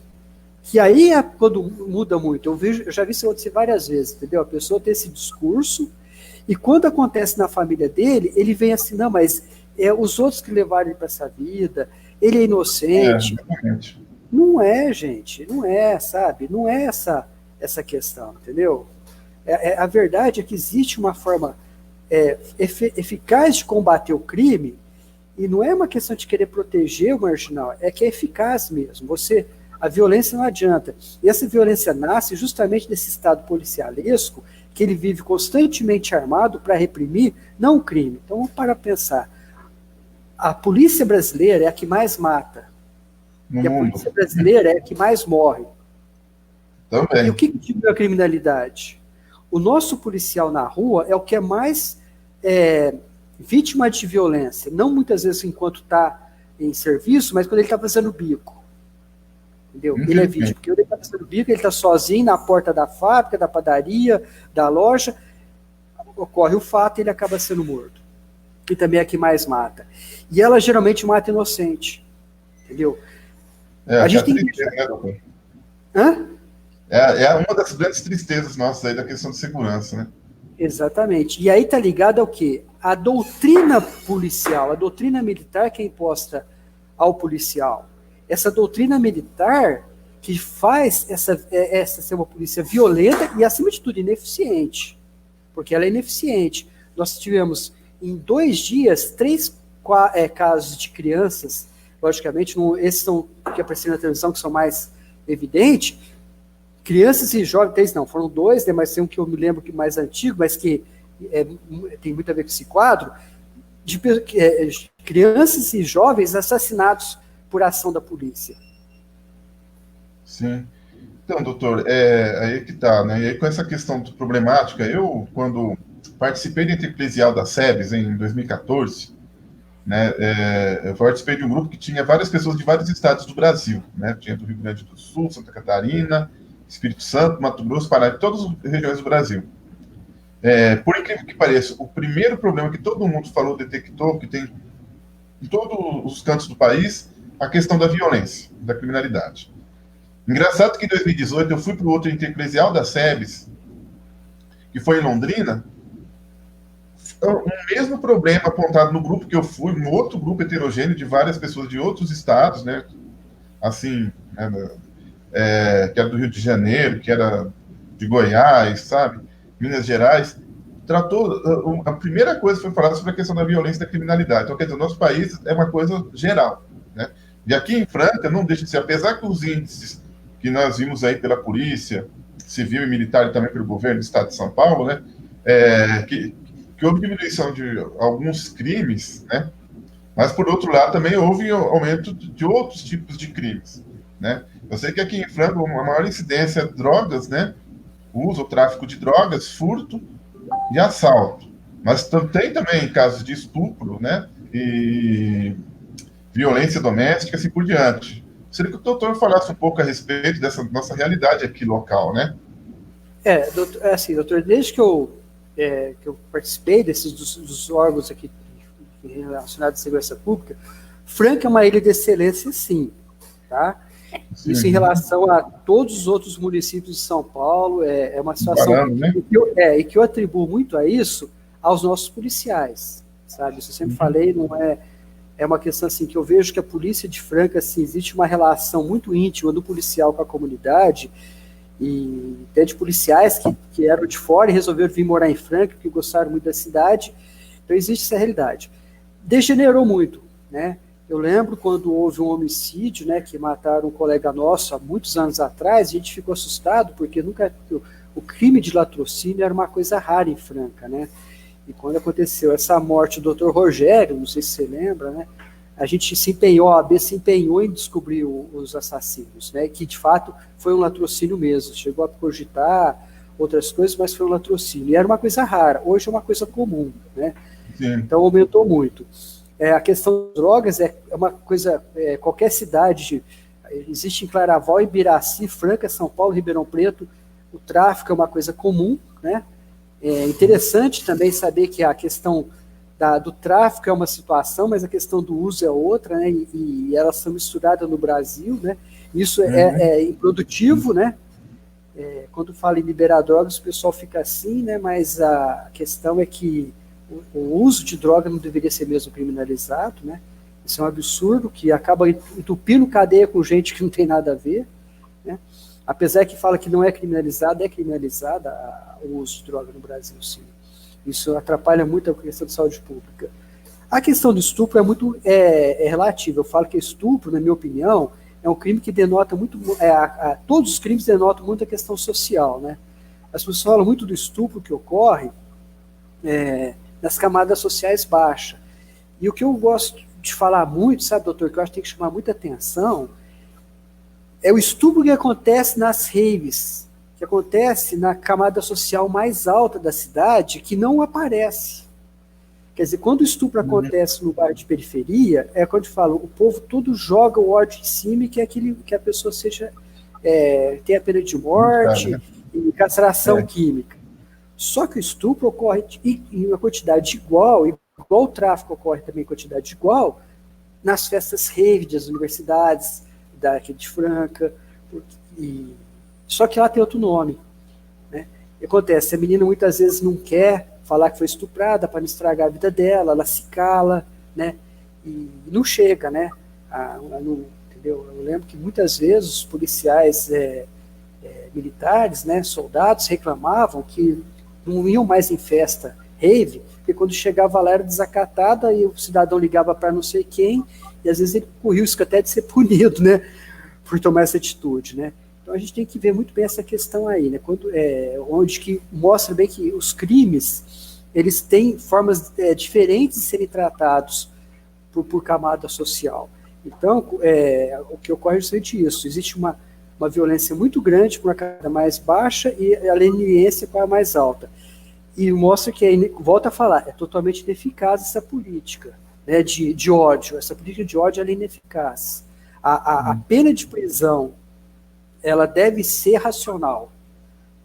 que aí é quando muda muito. Eu já vi isso acontecer várias vezes, entendeu? A pessoa tem esse discurso e quando acontece na família dele, ele vem assim, não, mas os outros que levaram ele para essa vida, ele é inocente. Não é, gente, não é, sabe? Não é essa questão, entendeu? A verdade é que existe uma forma eficaz de combater o crime e não é uma questão de querer proteger o marginal, é que é eficaz mesmo. A violência não adianta. E essa violência nasce justamente desse estado policialesco que ele vive constantemente armado para reprimir, não o crime. Então vamos parar para pensar. A polícia brasileira é a que mais mata. E a polícia brasileira é a que mais morre. Também. E o que diminui a criminalidade? O nosso policial na rua é o que é mais vítima de violência. Não muitas vezes enquanto está em serviço, mas quando ele está fazendo bico. Entendeu? Ele é vítima. Porque quando ele está fazendo bico, ele está sozinho na porta da fábrica, da padaria, da loja, ocorre o fato e ele acaba sendo morto. E também é a que mais mata. E ela geralmente mata inocente. Entendeu? A gente tem que... né, doutor? Hã? É uma das grandes tristezas nossas aí da questão de segurança, né? Exatamente. E aí está ligado ao quê? A doutrina policial, a doutrina militar que é imposta ao policial. Essa doutrina militar que faz essa ser uma polícia violenta e, acima de tudo, ineficiente. Porque ela é ineficiente. Nós tivemos, em 2 dias, 3 casos de crianças, logicamente, esses são que apareceram na televisão, que são mais evidentes, crianças e jovens, 3 não, foram 2, né, mas tem um que eu me lembro que mais antigo, mas que tem muito a ver com esse quadro, de crianças e jovens assassinados por ação da polícia. Sim. Então, doutor, aí que tá, né? E aí com essa questão problemática, eu, quando participei da Intereclesial da SEBS em 2014, né, eu participei de um grupo que tinha várias pessoas de vários estados do Brasil, né? Tinha do Rio Grande do Sul, Santa Catarina, Espírito Santo, Mato Grosso, Paraná, todas as regiões do Brasil. por incrível que pareça, o primeiro problema que todo mundo falou, detectou, que tem em todos os cantos do país, a questão da violência, da criminalidade. Engraçado que em 2018 eu fui para o outro intereclesial da SEBS, que foi em Londrina, o mesmo problema apontado no grupo que eu fui, um outro grupo heterogêneo de várias pessoas de outros estados, né? Assim, né, que era do Rio de Janeiro, que era de Goiás, sabe? Minas Gerais. Tratou, a primeira coisa foi falar sobre a questão da violência e da criminalidade. Então, quer dizer, o nosso país é uma coisa geral, né? E aqui em Franca, não deixa de ser, apesar que os índices que nós vimos aí pela polícia civil e militar e também pelo governo do estado de São Paulo, né? Que houve diminuição de alguns crimes, né? Mas, por outro lado, também houve aumento de outros tipos de crimes, né? Eu sei que aqui em Franca, a maior incidência é drogas, né? Uso, tráfico de drogas, furto e assalto. Mas tem também casos de estupro, né? E violência doméstica, assim por diante. Seria que o doutor falasse um pouco a respeito dessa nossa realidade aqui local, né? Doutor, assim, doutor, desde que eu participei dos órgãos aqui relacionados à segurança pública, Franca é uma ilha de excelência, sim, tá? Sim. Isso em relação a todos os outros municípios de São Paulo, é uma situação né? que eu atribuo muito a isso aos nossos policiais, sabe? Isso eu sempre falei, não é uma questão assim, que eu vejo que a polícia de Franca, assim, existe uma relação muito íntima do policial com a comunidade, e até de policiais que eram de fora e resolveram vir morar em Franca, porque gostaram muito da cidade. Então existe essa realidade. Degenerou muito, né? Eu lembro quando houve um homicídio, né, que mataram um colega nosso há muitos anos atrás, a gente ficou assustado, porque o crime de latrocínio era uma coisa rara em Franca, né? E quando aconteceu essa morte do Dr. Rogério, não sei se você lembra, né? A gente a OAB se empenhou em descobrir os assassinos, né? Que de fato foi um latrocínio mesmo. Chegou a cogitar outras coisas, mas foi um latrocínio. E era uma coisa rara. Hoje é uma coisa comum, né? Sim. Então aumentou muito. A questão das drogas é uma coisa. Qualquer cidade, existe em Claraval, Ibiraci, Franca, São Paulo, Ribeirão Preto, o tráfico é uma coisa comum, né? É interessante também saber que a questão do tráfico é uma situação, mas a questão do uso é outra, né? E elas são misturadas no Brasil, né? Isso é improdutivo, né? Quando fala em liberar drogas, o pessoal fica assim, né? Mas a questão é que o uso de droga não deveria ser mesmo criminalizado, né? Isso é um absurdo que acaba entupindo cadeia com gente que não tem nada a ver, né? Apesar que fala que não é criminalizado, é criminalizada o uso de droga no Brasil, sim. Isso atrapalha muito a questão de saúde pública. A questão do estupro é muito relativa. Eu falo que estupro, na minha opinião, é um crime que denota muito... todos os crimes denotam muito a questão social, né? As pessoas falam muito do estupro que ocorre nas camadas sociais baixas. E o que eu gosto de falar muito, sabe, doutor, que eu acho que tem que chamar muita atenção, é o estupro que acontece nas raves, que acontece na camada social mais alta da cidade, que não aparece. Quer dizer, quando o estupro acontece no bairro de periferia, é quando eu falo, o povo todo joga o ódio em cima e quer que a pessoa tenha pena de morte e castração química. Só que o estupro ocorre em uma quantidade igual o tráfico ocorre também em quantidade igual, nas festas rave das universidades, daqui de Franca, só que lá tem outro nome, né? E acontece, a menina muitas vezes não quer falar que foi estuprada para não estragar a vida dela, ela se cala, né? E não chega, né? Entendeu? Eu lembro que muitas vezes os policiais militares, né, soldados, reclamavam que não iam mais em festa rave, porque quando chegava lá era desacatada e o cidadão ligava para não sei quem, e às vezes ele corria o risco até de ser punido, né, por tomar essa atitude, né. Então a gente tem que ver muito bem essa questão aí, né, onde que mostra bem que os crimes, eles têm formas diferentes de serem tratados por camada social. Então, o que ocorre é justamente isso, existe uma violência muito grande para a camada mais baixa e a leniência para a mais alta. E mostra que, volta a falar, é totalmente ineficaz essa política, né, de ódio. Essa política de ódio é ineficaz. A pena de prisão, ela deve ser racional.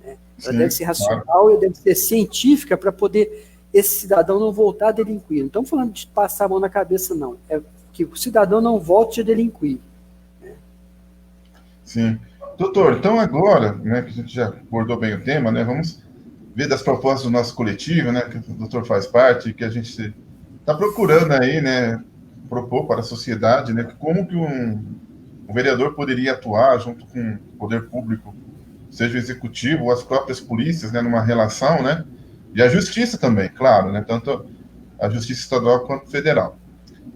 né? Ela Sim, deve ser claro. racional e deve ser científica para poder esse cidadão não voltar a delinquir. Não estamos falando de passar a mão na cabeça, não. É que o cidadão não volte a delinquir. Sim. Doutor, então agora, né, que a gente já abordou bem o tema, né, vamos ver das propostas do nosso coletivo, né, que o doutor faz parte, que a gente está procurando aí, né, propor para a sociedade, né, como que um vereador poderia atuar junto com o poder público, seja o executivo ou as próprias polícias, né, numa relação, né, e a justiça também, claro, né, tanto a justiça estadual quanto federal.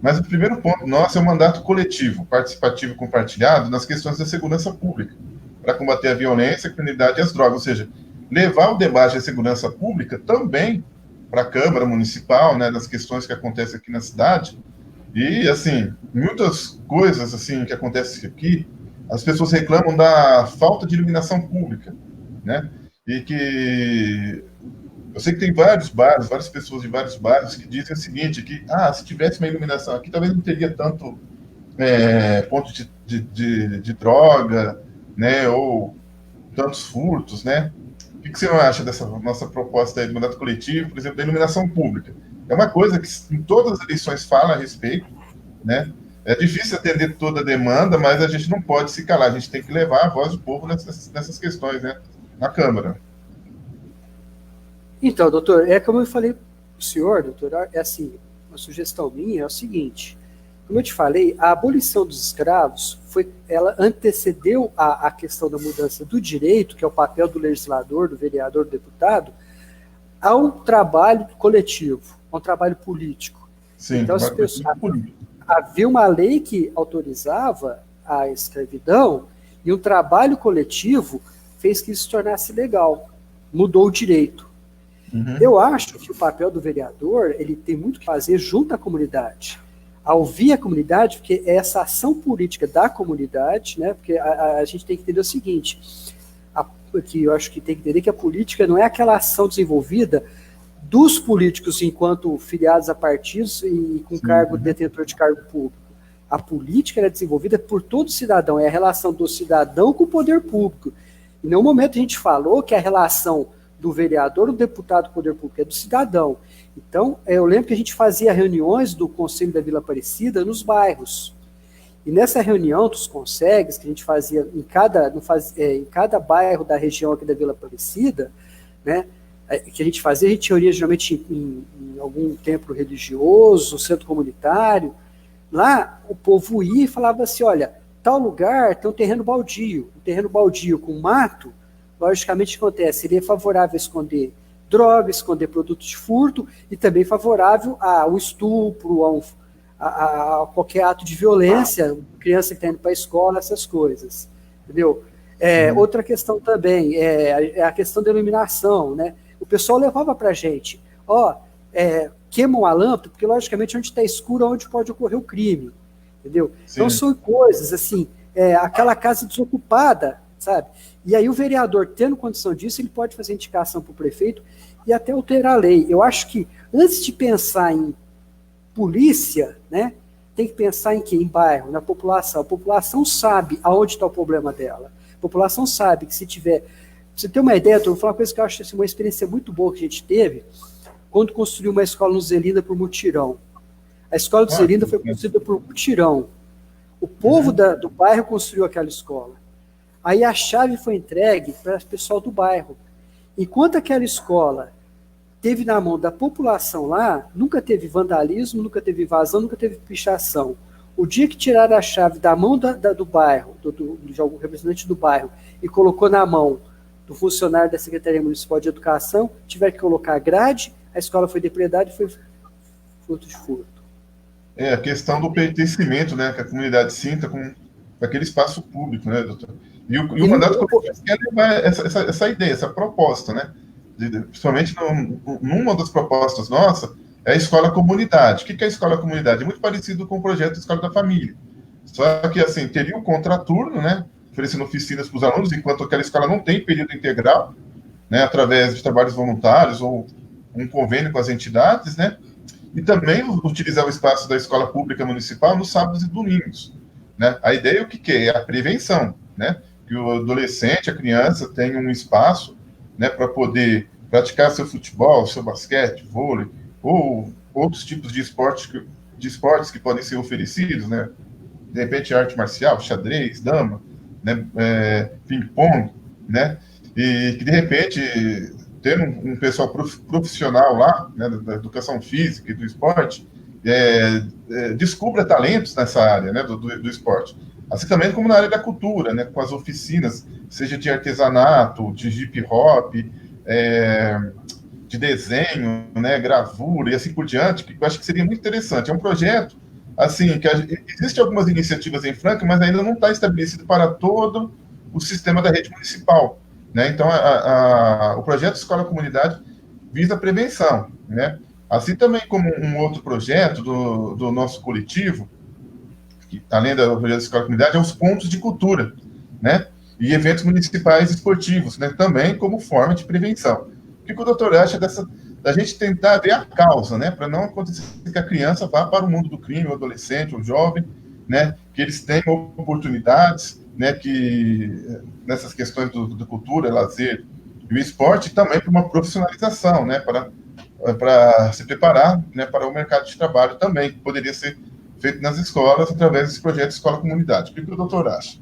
Mas o primeiro ponto nosso é o mandato coletivo, participativo e compartilhado nas questões da segurança pública, para combater a violência, a criminalidade e as drogas, ou seja, levar o debate da segurança pública também para a Câmara Municipal, né, das questões que acontecem aqui na cidade. E, assim, muitas coisas assim que acontecem aqui, as pessoas reclamam da falta de iluminação pública, né? E que eu sei que tem vários bairros, várias pessoas de vários bairros que dizem o seguinte, que se tivesse uma iluminação aqui, talvez não teria tanto ponto de droga, né, ou tantos furtos, né? O que você acha dessa nossa proposta aí de mandato coletivo, por exemplo, da iluminação pública? É uma coisa que em todas as eleições fala a respeito, né? É difícil atender toda a demanda, mas a gente não pode se calar, a gente tem que levar a voz do povo nessas questões, né, na Câmara. Então, doutor, é como eu falei para o senhor, doutor, é assim, uma sugestão minha é o seguinte, como eu te falei, a abolição dos escravos, ela antecedeu a questão da mudança do direito, que é o papel do legislador, do vereador, do deputado, ao trabalho coletivo, ao trabalho político. Sim, então, havia uma lei que autorizava a escravidão e um trabalho coletivo fez que isso se tornasse legal, mudou o direito. Uhum. Eu acho que o papel do vereador, ele tem muito que fazer junto à comunidade, a ouvir a comunidade, porque é essa ação política da comunidade, né, porque a gente tem que entender o seguinte, que eu acho que tem que entender que a política não é aquela ação desenvolvida dos políticos enquanto filiados a partidos e com cargo, detentor de cargo público. A política é desenvolvida por todo cidadão, é a relação do cidadão com o poder público. Em nenhum momento a gente falou que a relação do vereador, do deputado, do poder público, é do cidadão. Então, eu lembro que a gente fazia reuniões do Conselho da Vila Aparecida nos bairros. E nessa reunião dos consegues, que a gente fazia em cada bairro da região aqui da Vila Aparecida, né, que a gente reunia geralmente em algum templo religioso, centro comunitário, lá o povo ia e falava assim, olha, tal lugar tem um terreno baldio com mato, logicamente acontece, ele é favorável a esconder droga, esconder produtos de furto e também favorável ao estupro, a qualquer ato de violência, criança que está indo para a escola, essas coisas, entendeu? Outra questão também é a questão da iluminação, né? O pessoal levava para a gente, queimam a lâmpada, porque logicamente onde está escuro é onde pode ocorrer o crime, entendeu? Sim. Então são coisas assim, aquela casa desocupada, sabe? E aí o vereador, tendo condição disso, ele pode fazer indicação para o prefeito e até alterar a lei. Eu acho que antes de pensar em polícia, né, tem que pensar em quê? Em bairro, na população. A população sabe aonde está o problema dela. A população sabe que se tiver... Pra você ter uma ideia, eu vou falar uma coisa que eu acho assim, uma experiência muito boa que a gente teve quando construiu uma escola no Zelinda por mutirão. A escola do Zelinda foi construída por mutirão. O povo do bairro construiu aquela escola. Aí a chave foi entregue para o pessoal do bairro. Enquanto aquela escola teve na mão da população lá, nunca teve vandalismo, nunca teve invasão, nunca teve pichação. O dia que tiraram a chave da mão do bairro, de algum representante do bairro, e colocou na mão do funcionário da Secretaria Municipal de Educação, tiveram que colocar grade, a escola foi depredada e foi fruto de furto. A questão do pertencimento, né, que a comunidade sinta com aquele espaço público, né, doutor? E o mandato coletivo quer levar essa ideia, essa proposta, né? Principalmente numa das propostas nossas, é a escola comunidade. O que é a escola comunidade? É muito parecido com o projeto Escola da Família. Só que, assim, teria o contraturno, né? Oferecendo oficinas para os alunos, enquanto aquela escola não tem período integral, né? Através de trabalhos voluntários ou um convênio com as entidades, né? E também utilizar o espaço da escola pública municipal nos sábados e domingos, né? A ideia é o que é? É a prevenção, né? Que o adolescente, a criança, tenha um espaço né, para poder praticar seu futebol, seu basquete, vôlei, ou outros tipos de esportes que podem ser oferecidos, né? De repente arte marcial, xadrez, dama, né? Ping-pong, né? E que de repente ter um pessoal profissional lá, né, da educação física e do esporte, descubra talentos nessa área, né, do esporte. Assim também como na área da cultura, né, com as oficinas, seja de artesanato, de hip hop, de desenho, né, gravura e assim por diante, que eu acho que seria muito interessante. É um projeto, assim, que existe algumas iniciativas em Franca, mas ainda não está estabelecido para todo o sistema da rede municipal, né? Então, o projeto Escola Comunidade visa a prevenção, né? Assim também como um outro projeto do nosso coletivo, que, além do projeto Escola Comunidade, é os pontos de cultura, né? E eventos municipais esportivos, né? Também como forma de prevenção. O que o doutor acha da gente tentar ver a causa, né? Para não acontecer que a criança vá para o mundo do crime, o adolescente, o jovem, né? Que eles tenham oportunidades, né? Que nessas questões do cultura, lazer e o esporte, também para uma profissionalização, né? Para se preparar, né? Para o mercado de trabalho também, que poderia ser feito nas escolas através desse projeto Escola Comunidade. O que o doutor acha?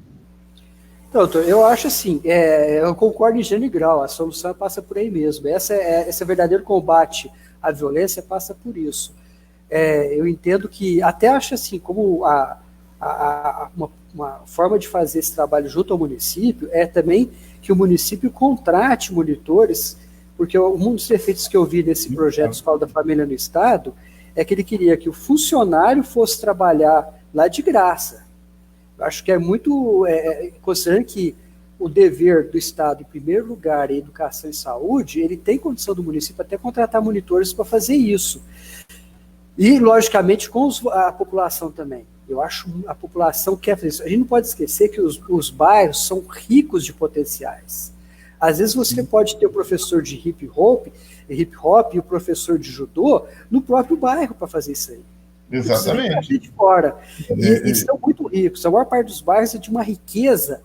Doutor, eu acho assim, eu concordo em gênero e grau, a solução passa por aí mesmo. Esse verdadeiro combate à violência passa por isso. Eu entendo que, até acho assim, como uma forma de fazer esse trabalho junto ao município é também que o município contrate monitores, porque um dos efeitos que eu vi nesse projeto Escola da Família no Estado é que ele queria que o funcionário fosse trabalhar lá de graça. Acho que é muito, considerando que o dever do Estado, em primeiro lugar, é educação e saúde, ele tem condição do município até contratar monitores para fazer isso. E, logicamente, com a população também. Eu acho que a população quer fazer isso. A gente não pode esquecer que os bairros são ricos de potenciais. Às vezes você pode ter o professor de hip hop e o professor de judô no próprio bairro para fazer isso aí. Exatamente. De fora. E são muito ricos. A maior parte dos bairros é de uma riqueza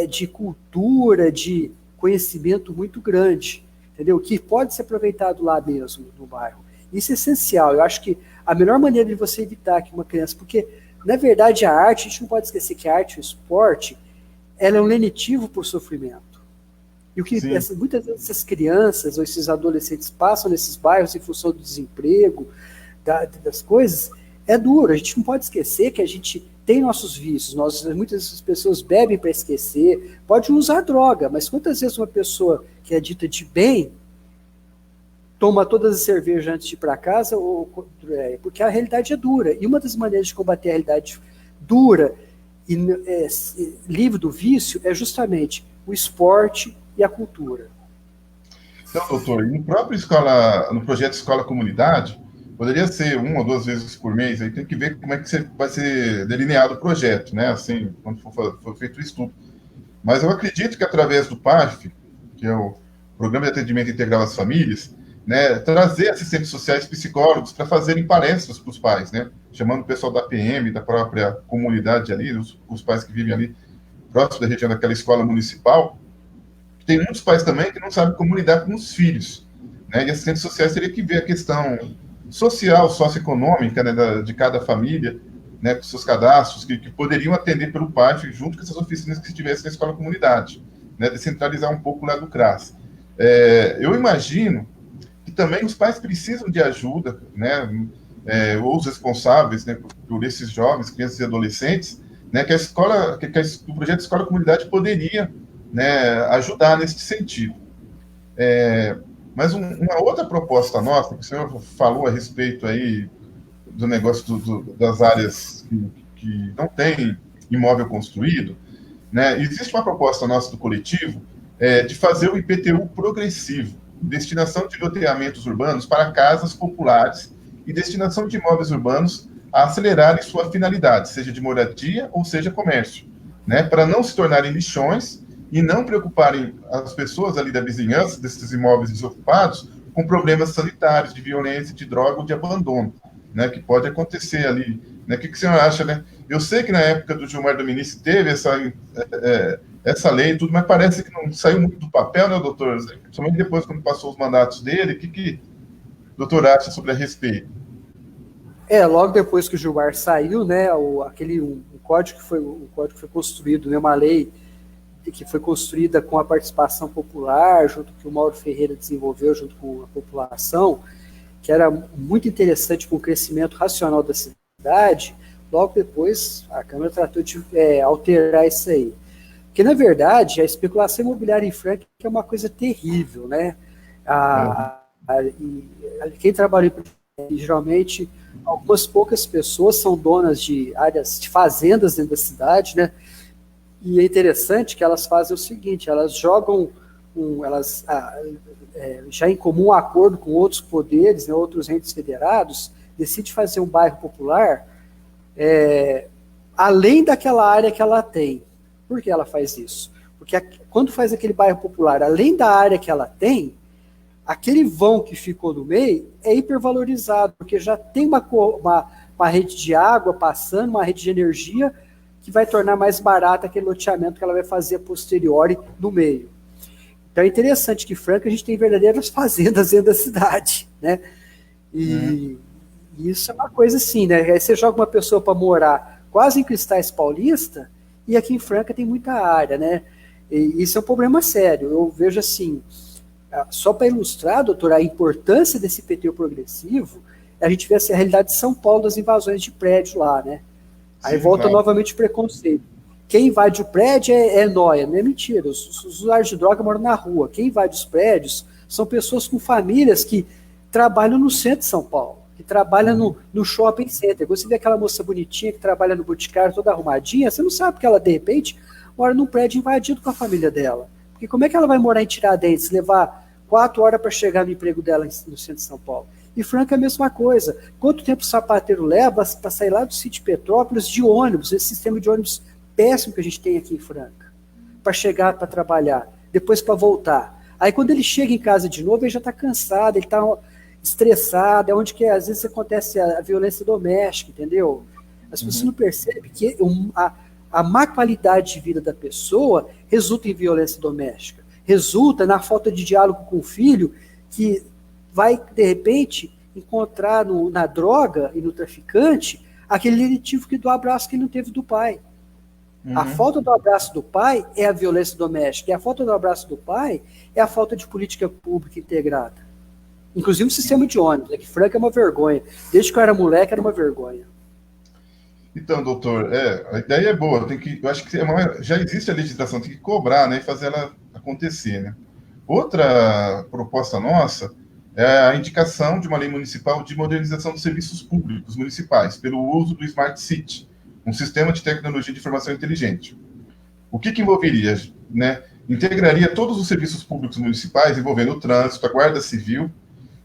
de cultura, de conhecimento muito grande, entendeu? Que pode ser aproveitado lá mesmo, no bairro. Isso é essencial. Eu acho que a melhor maneira de você evitar que uma criança... Porque, na verdade, a arte, a gente não pode esquecer que a arte e o esporte, ela é um lenitivo por sofrimento. E o que muitas vezes essas crianças ou esses adolescentes passam nesses bairros em função do desemprego, das coisas, é duro. A gente não pode esquecer que a gente tem nossos vícios. Muitas pessoas bebem para esquecer, pode usar droga, mas quantas vezes uma pessoa que é dita de bem toma todas as cervejas antes de ir para casa, porque a realidade é dura. E uma das maneiras de combater a realidade dura e livre do vício é justamente o esporte e a cultura. Então, doutor, no projeto Escola Comunidade, poderia ser 1 ou 2 vezes por mês, aí tem que ver como é que vai ser delineado o projeto, né? Assim, quando for feito o estudo. Mas eu acredito que através do PAF, que é o Programa de Atendimento Integral às Famílias, né, trazer assistentes sociais, psicólogos para fazerem palestras para os pais, né? Chamando o pessoal da PM, da própria comunidade ali, os pais que vivem ali próximo da região daquela escola municipal. Tem muitos pais também que não sabem como lidar com os filhos, né? E assistentes sociais teria que ver a questão social, socioeconômica, né, de cada família, né, com seus cadastros, que poderiam atender pelo PAF junto com essas oficinas que estivessem na escola comunidade, né, descentralizar um pouco lá do CRAS. Eu imagino que também os pais precisam de ajuda, né, ou os responsáveis, né, por esses jovens, crianças e adolescentes, né, que o projeto Escola Comunidade poderia, né, ajudar nesse sentido. Mas uma outra proposta nossa, que o senhor falou a respeito aí do negócio das áreas que não tem imóvel construído, né? Existe uma proposta nossa do coletivo de fazer o IPTU progressivo, destinação de loteamentos urbanos para casas populares e destinação de imóveis urbanos a acelerarem sua finalidade, seja de moradia ou seja comércio, né? Para não se tornarem lixões e não preocuparem as pessoas ali da vizinhança, desses imóveis desocupados, com problemas sanitários, de violência, de droga ou de abandono, né, que pode acontecer ali. Né? O que o senhor acha, né? Eu sei que na época do Gilmar Dominici teve essa lei e tudo, mas parece que não saiu muito do papel, né, doutor? Principalmente depois, quando passou os mandatos dele, o que o doutor acha sobre a respeito? Logo depois que o Gilmar saiu, né, um código que foi construído, né, uma lei que foi construída com a participação popular, junto que o Mauro Ferreira desenvolveu junto com a população, que era muito interessante para o crescimento racional da cidade. Logo depois, a Câmara tratou de alterar isso aí. Porque, na verdade, a especulação imobiliária em Franca é uma coisa terrível, né? Quem trabalha geralmente, algumas poucas pessoas são donas de áreas, de fazendas dentro da cidade, né? E é interessante que elas fazem o seguinte, elas jogam, já em comum acordo com outros poderes, né, outros entes federados, decide fazer um bairro popular além daquela área que ela tem. Por que ela faz isso? Porque quando faz aquele bairro popular, além da área que ela tem, aquele vão que ficou no meio é hipervalorizado, porque já tem uma rede de água passando, uma rede de energia, que vai tornar mais barato aquele loteamento que ela vai fazer a posteriori no meio. Então é interessante que em Franca a gente tem verdadeiras fazendas dentro da cidade, né? E isso é uma coisa assim, né? Aí você joga uma pessoa para morar quase em Cristais Paulista, e aqui em Franca tem muita área, né? E isso é um problema sério. Eu vejo assim, só para ilustrar, doutor, a importância desse IPTU progressivo, a gente vê assim, a realidade de São Paulo das invasões de prédio lá, né? Aí volta novamente o preconceito. Quem invade o prédio é nóia, não é mentira. Os usuários de droga moram na rua. Quem invade os prédios são pessoas com famílias que trabalham no centro de São Paulo, que trabalham no shopping center. Você vê aquela moça bonitinha que trabalha no Boticário, toda arrumadinha, você não sabe que ela, de repente, mora num prédio invadido com a família dela. Porque como é que ela vai morar em Tiradentes, levar 4 horas para chegar no emprego dela no centro de São Paulo? E Franca é a mesma coisa. Quanto tempo o sapateiro leva para sair lá do sítio Petrópolis de ônibus, esse sistema de ônibus péssimo que a gente tem aqui em Franca, para chegar para trabalhar, depois para voltar. Aí quando ele chega em casa de novo, ele já está cansado, ele está estressado, é onde que às vezes acontece a violência doméstica, entendeu? As pessoas não percebem que a má qualidade de vida da pessoa resulta em violência doméstica, resulta na falta de diálogo com o filho, que vai, de repente, encontrar na droga e no traficante aquele delitivo que do abraço que ele não teve do pai. A falta do abraço do pai é a violência doméstica, e a falta do abraço do pai é a falta de política pública integrada. Inclusive o sistema de ônibus, que Franca é uma vergonha. Desde que eu era moleque, era uma vergonha. Então, doutor, a ideia é boa. Eu acho que já existe a legislação, tem que cobrar, né, e fazer ela acontecer, né? Outra proposta nossa é a indicação de uma lei municipal de modernização dos serviços públicos municipais pelo uso do Smart City, um sistema de tecnologia de informação inteligente. O que envolveria, né? Integraria todos os serviços públicos municipais, envolvendo o trânsito, a Guarda Civil,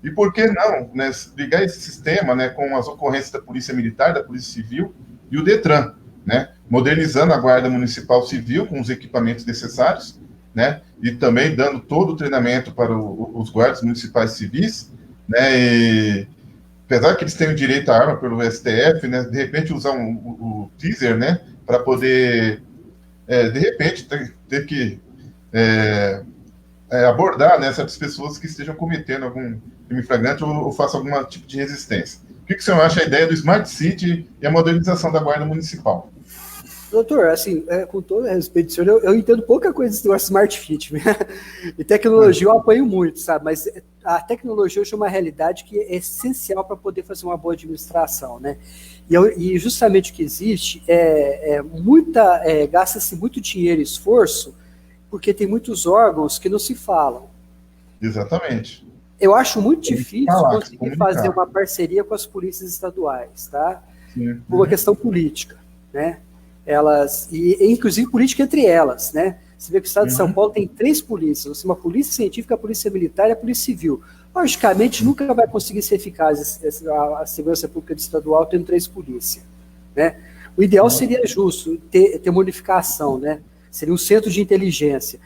e por que não, né, ligar esse sistema, né, com as ocorrências da Polícia Militar, da Polícia Civil e o DETRAN, né, modernizando a Guarda Municipal Civil com os equipamentos necessários, né, e também dando todo o treinamento para os guardas municipais civis, né, e apesar que eles têm o direito à arma pelo STF, né, de repente usar o teaser, né, para poder, de repente, ter que abordar, né, certas pessoas que estejam cometendo algum crime flagrante ou façam algum tipo de resistência. O que o senhor acha da ideia do Smart City e a modernização da Guarda Municipal? Doutor, assim, com todo respeito, senhor, eu entendo pouca coisa desse negócio Smart Fit, né? E tecnologia eu apoio muito, sabe? Mas a tecnologia hoje é uma realidade que é essencial para poder fazer uma boa administração, né? E justamente o que existe gasta-se muito dinheiro e esforço porque tem muitos órgãos que não se falam. Exatamente. Eu acho muito difícil conseguir fazer uma parceria com as polícias estaduais, tá? Sim. Por uma questão política, né? Inclusive política entre elas, né? Você vê que o estado de São Paulo tem 3 polícias, uma polícia científica, a polícia militar e a polícia civil. Logicamente, nunca vai conseguir ser eficaz a segurança pública estadual tendo 3 polícias, né? O ideal seria justo ter uma unificação, né? Seria um centro de inteligência,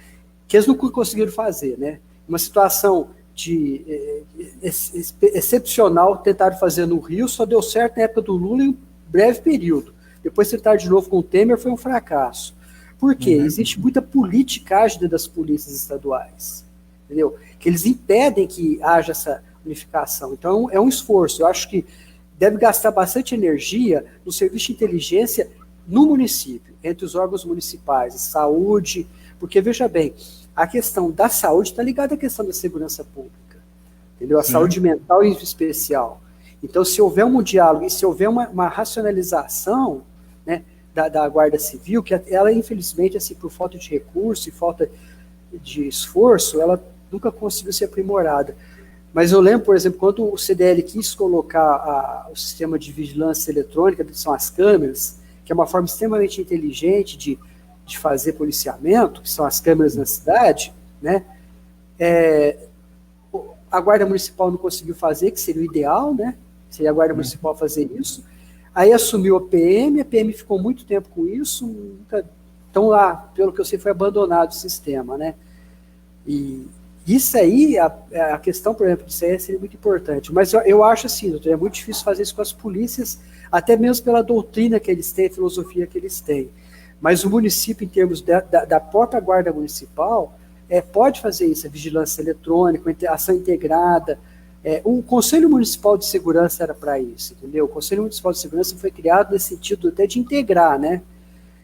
que eles não conseguiram fazer, né? Uma situação excepcional tentaram fazer no Rio, só deu certo na época do Lula em um breve período. Depois tentar de novo com o Temer foi um fracasso. Por quê? Existe muita politicagem dentro das polícias estaduais, entendeu? Que eles impedem que haja essa unificação. Então, é um esforço. Eu acho que deve gastar bastante energia no serviço de inteligência no município, entre os órgãos municipais, saúde, porque, veja bem, a questão da saúde está ligada à questão da segurança pública, entendeu? A saúde mental em especial. Então, se houver um diálogo e se houver uma racionalização, né, da Guarda Civil, que ela, infelizmente, assim, por falta de recurso e falta de esforço, ela nunca conseguiu ser aprimorada. Mas eu lembro, por exemplo, quando o CDL quis colocar o sistema de vigilância eletrônica, que são as câmeras, que é uma forma extremamente inteligente de fazer policiamento, que são as câmeras na cidade, né? A Guarda Municipal não conseguiu fazer, que seria o ideal, né? Seria a Guarda Municipal fazer isso. Aí assumiu a PM ficou muito tempo com isso, nunca, então lá, pelo que eu sei, foi abandonado o sistema, né? E isso aí, a questão, por exemplo, disso aí seria muito importante. Mas eu acho assim, doutor, é muito difícil fazer isso com as polícias, até mesmo pela doutrina que eles têm, a filosofia que eles têm. Mas o município, em termos da própria Guarda Municipal, pode fazer isso, a vigilância eletrônica, a ação integrada. O Conselho Municipal de Segurança era para isso, entendeu? O Conselho Municipal de Segurança foi criado nesse sentido até de integrar, né?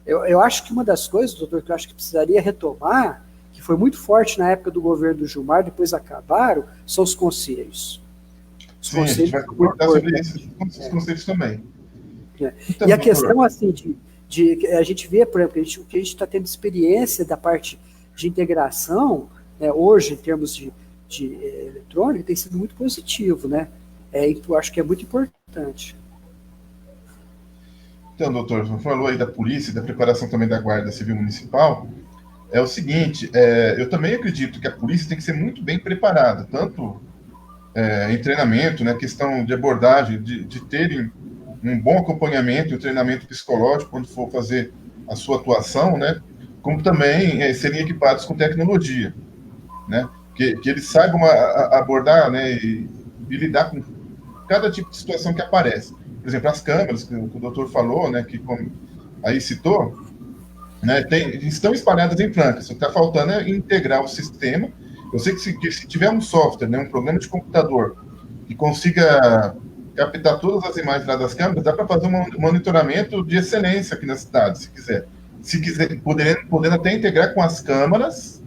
Eu acho que uma das coisas, doutor, que eu acho que precisaria retomar, que foi muito forte na época do governo do Gilmar, depois acabaram, são os conselhos. Os conselhos, a gente vai conversar sobre esses conselhos também. Então, e a questão, assim, a gente vê, por exemplo, o que a gente está tendo experiência da parte de integração, né, hoje, em termos de eletrônica, tem sido muito positivo, né? Eu acho que é muito importante. Então, doutor, você falou aí da polícia, da preparação também da Guarda Civil Municipal. É o seguinte, eu também acredito que a polícia tem que ser muito bem preparada, tanto em treinamento, né, questão de abordagem, de terem um bom acompanhamento, um treinamento psicológico quando for fazer a sua atuação, né, como também serem equipados com tecnologia, né, que eles saibam abordar, né, e lidar com cada tipo de situação que aparece. Por exemplo, as câmeras, que o doutor falou, né, que aí citou, né, estão espalhadas em Franca, só que está faltando integrar o sistema. Eu sei que se tiver um software, né, um programa de computador que consiga captar todas as imagens lá das câmeras, dá para fazer um monitoramento de excelência aqui na cidade, se quiser. Se quiser, podendo até integrar com as câmeras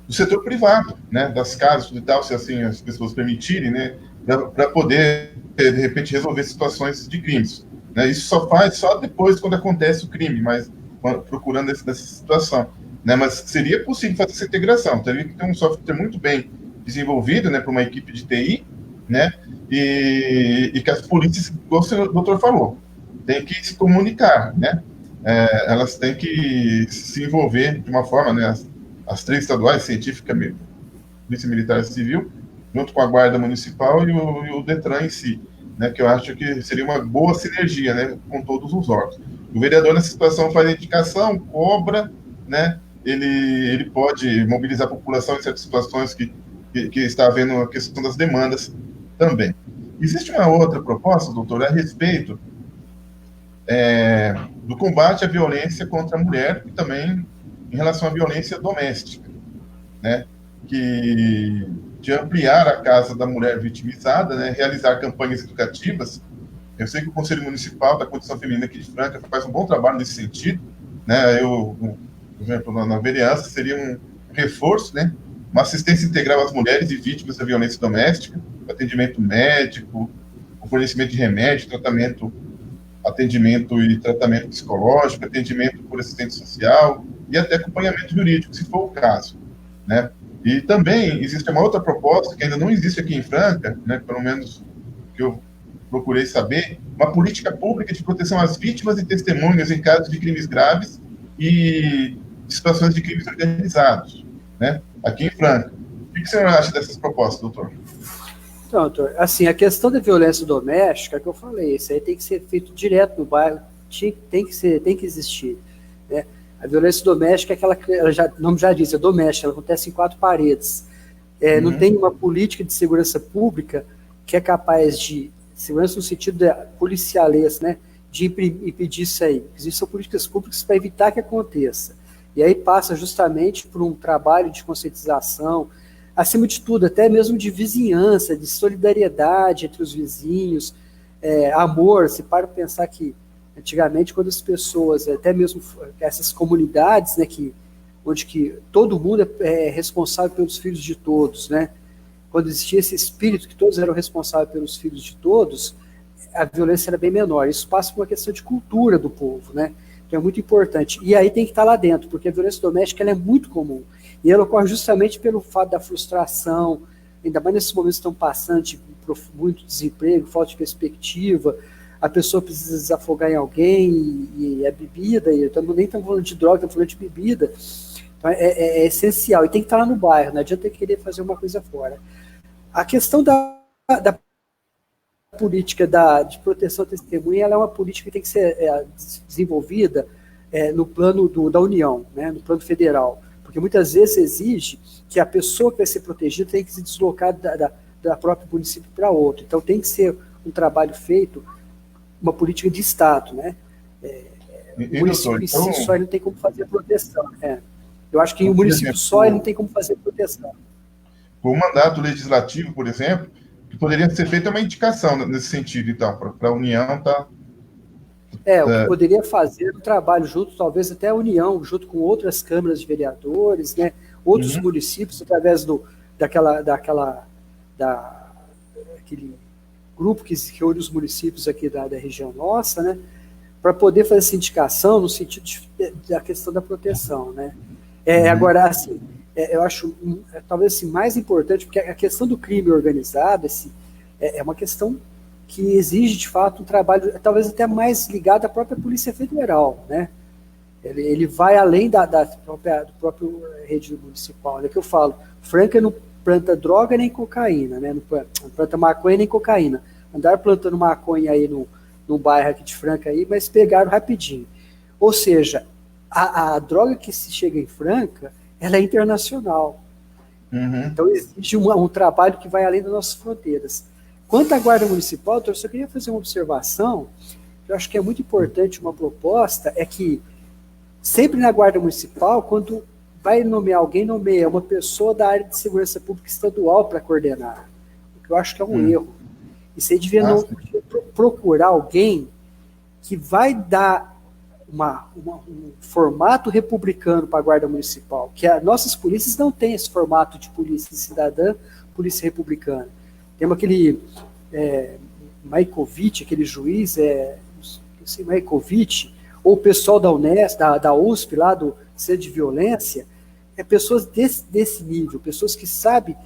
do setor privado, né, das casas e tal, se assim as pessoas permitirem, né, para poder, de repente, resolver situações de crimes. Né? Isso só faz só depois, quando acontece o crime, mas procurando essa situação. Né? Mas seria possível fazer essa integração. Teria que ter um software muito bem desenvolvido, né, para uma equipe de TI, né, e que as polícias, como o doutor falou, têm que se comunicar, né? Elas têm que se envolver de uma forma, né, as três estaduais, científica, Polícia Militar e Civil, junto com a Guarda Municipal e o DETRAN em si, né, que eu acho que seria uma boa sinergia, né, com todos os órgãos. O vereador, nessa situação, faz a indicação, cobra, né, ele pode mobilizar a população em certas situações que está havendo a questão das demandas também. Existe uma outra proposta, doutor, a respeito do combate à violência contra a mulher e também em relação à violência doméstica, né, de ampliar a casa da mulher vitimizada, né, realizar campanhas educativas. Eu sei que o Conselho Municipal da Condição Feminina aqui de Franca faz um bom trabalho nesse sentido, né, por exemplo, na vereança seria um reforço, né, uma assistência integral às mulheres e vítimas da violência doméstica, atendimento médico, o fornecimento de remédio, atendimento e tratamento psicológico, atendimento por assistente social e até acompanhamento jurídico, se for o caso, né. E também existe uma outra proposta que ainda não existe aqui em Franca, né, pelo menos que eu procurei saber, uma política pública de proteção às vítimas e testemunhas em casos de crimes graves e situações de crimes organizados, né, aqui em Franca. O que o senhor acha dessas propostas, doutor? Então, doutor, assim, a questão da violência doméstica, que eu falei, isso aí tem que ser feito direto no bairro, tem que existir, né? A violência doméstica é aquela que, o nome já diz, é doméstica, ela acontece em quatro paredes. Não tem uma política de segurança pública que é capaz de, segurança no sentido policialês, né, de impedir isso aí. Existem são políticas públicas para evitar que aconteça. E aí passa justamente por um trabalho de conscientização, acima de tudo, até mesmo de vizinhança, de solidariedade entre os vizinhos, amor. Se para pensar que antigamente, quando as pessoas, até mesmo essas comunidades, né, onde que todo mundo é responsável pelos filhos de todos, né? Quando existia esse espírito que todos eram responsáveis pelos filhos de todos, a violência era bem menor. Isso passa por uma questão de cultura do povo, né? Que é muito importante. E aí tem que estar lá dentro, porque a violência doméstica ela é muito comum. E ela ocorre justamente pelo fato da frustração, ainda mais nesses momentos que estão passando de muito desemprego, falta de perspectiva, a pessoa precisa desafogar em alguém, e é bebida, e nem estamos falando de droga, estamos falando de bebida. Então é essencial, e tem que estar lá no bairro, não adianta querer fazer uma coisa fora. A questão da política de proteção à testemunha, ela é uma política que tem que ser desenvolvida no plano da União, né, no plano federal, porque muitas vezes exige que a pessoa que vai ser protegida tem que se deslocar da própria município para outro. Então tem que ser um trabalho feito, uma política de Estado, né? O município em si só ele não tem como fazer proteção. Eu acho que o município só ele não tem como fazer proteção. O mandato legislativo, por exemplo, que poderia ser feita uma indicação nesse sentido, então, para a União estar... O que poderia fazer um trabalho junto, talvez até a União, junto com outras câmaras de vereadores, né, outros municípios, através daquele grupo que reúne os municípios aqui da região nossa, né, para poder fazer essa indicação no sentido da questão da proteção, né. Agora, assim, eu acho talvez assim, mais importante, porque a questão do crime organizado é uma questão que exige, de fato, um trabalho talvez até mais ligado à própria Polícia Federal, né? Ele vai além do próprio rede municipal, né? Que eu falo, Franca não planta droga nem cocaína, né? Não planta maconha nem cocaína. Andaram plantando maconha aí no bairro aqui de Franca aí, mas pegaram rapidinho. Ou seja, a droga que se chega em Franca, ela é internacional. Então existe um trabalho que vai além das nossas fronteiras. Quanto à Guarda Municipal, eu só queria fazer uma observação, que eu acho que é muito importante, uma proposta, é que sempre na Guarda Municipal, quando vai nomear alguém, nomeia uma pessoa da área de segurança pública estadual para coordenar, o que eu acho que é um erro. E você devia procurar alguém que vai dar um formato republicano para a Guarda Municipal, que nossas polícias não têm esse formato de polícia cidadã, polícia republicana. Temos aquele Maikovic, aquele juiz, Maikovic, ou o pessoal da Unesp, da USP, lá do Centro de Violência, pessoas desse nível, pessoas que sabem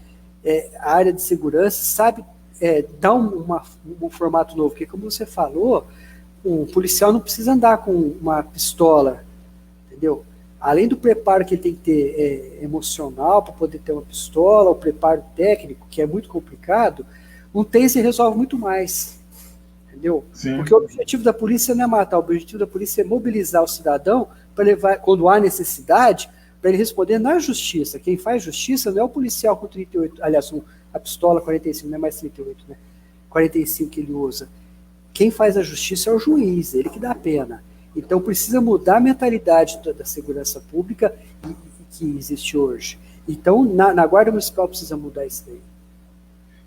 a área de segurança, sabem dar um formato novo, porque como você falou, o policial não precisa andar com uma pistola, entendeu? Além do preparo que ele tem que ter emocional para poder ter uma pistola, o preparo técnico, que é muito complicado, um taser resolve muito mais, entendeu? Sim. Porque o objetivo da polícia não é matar, o objetivo da polícia é mobilizar o cidadão para levar, quando há necessidade, para ele responder na justiça. Quem faz justiça não é o policial com 38, aliás, a pistola 45, não é mais 38, né? 45 que ele usa. Quem faz a justiça é o juiz, ele que dá a pena. Então precisa mudar a mentalidade da segurança pública que existe hoje. Então na Guarda Municipal precisa mudar isso daí.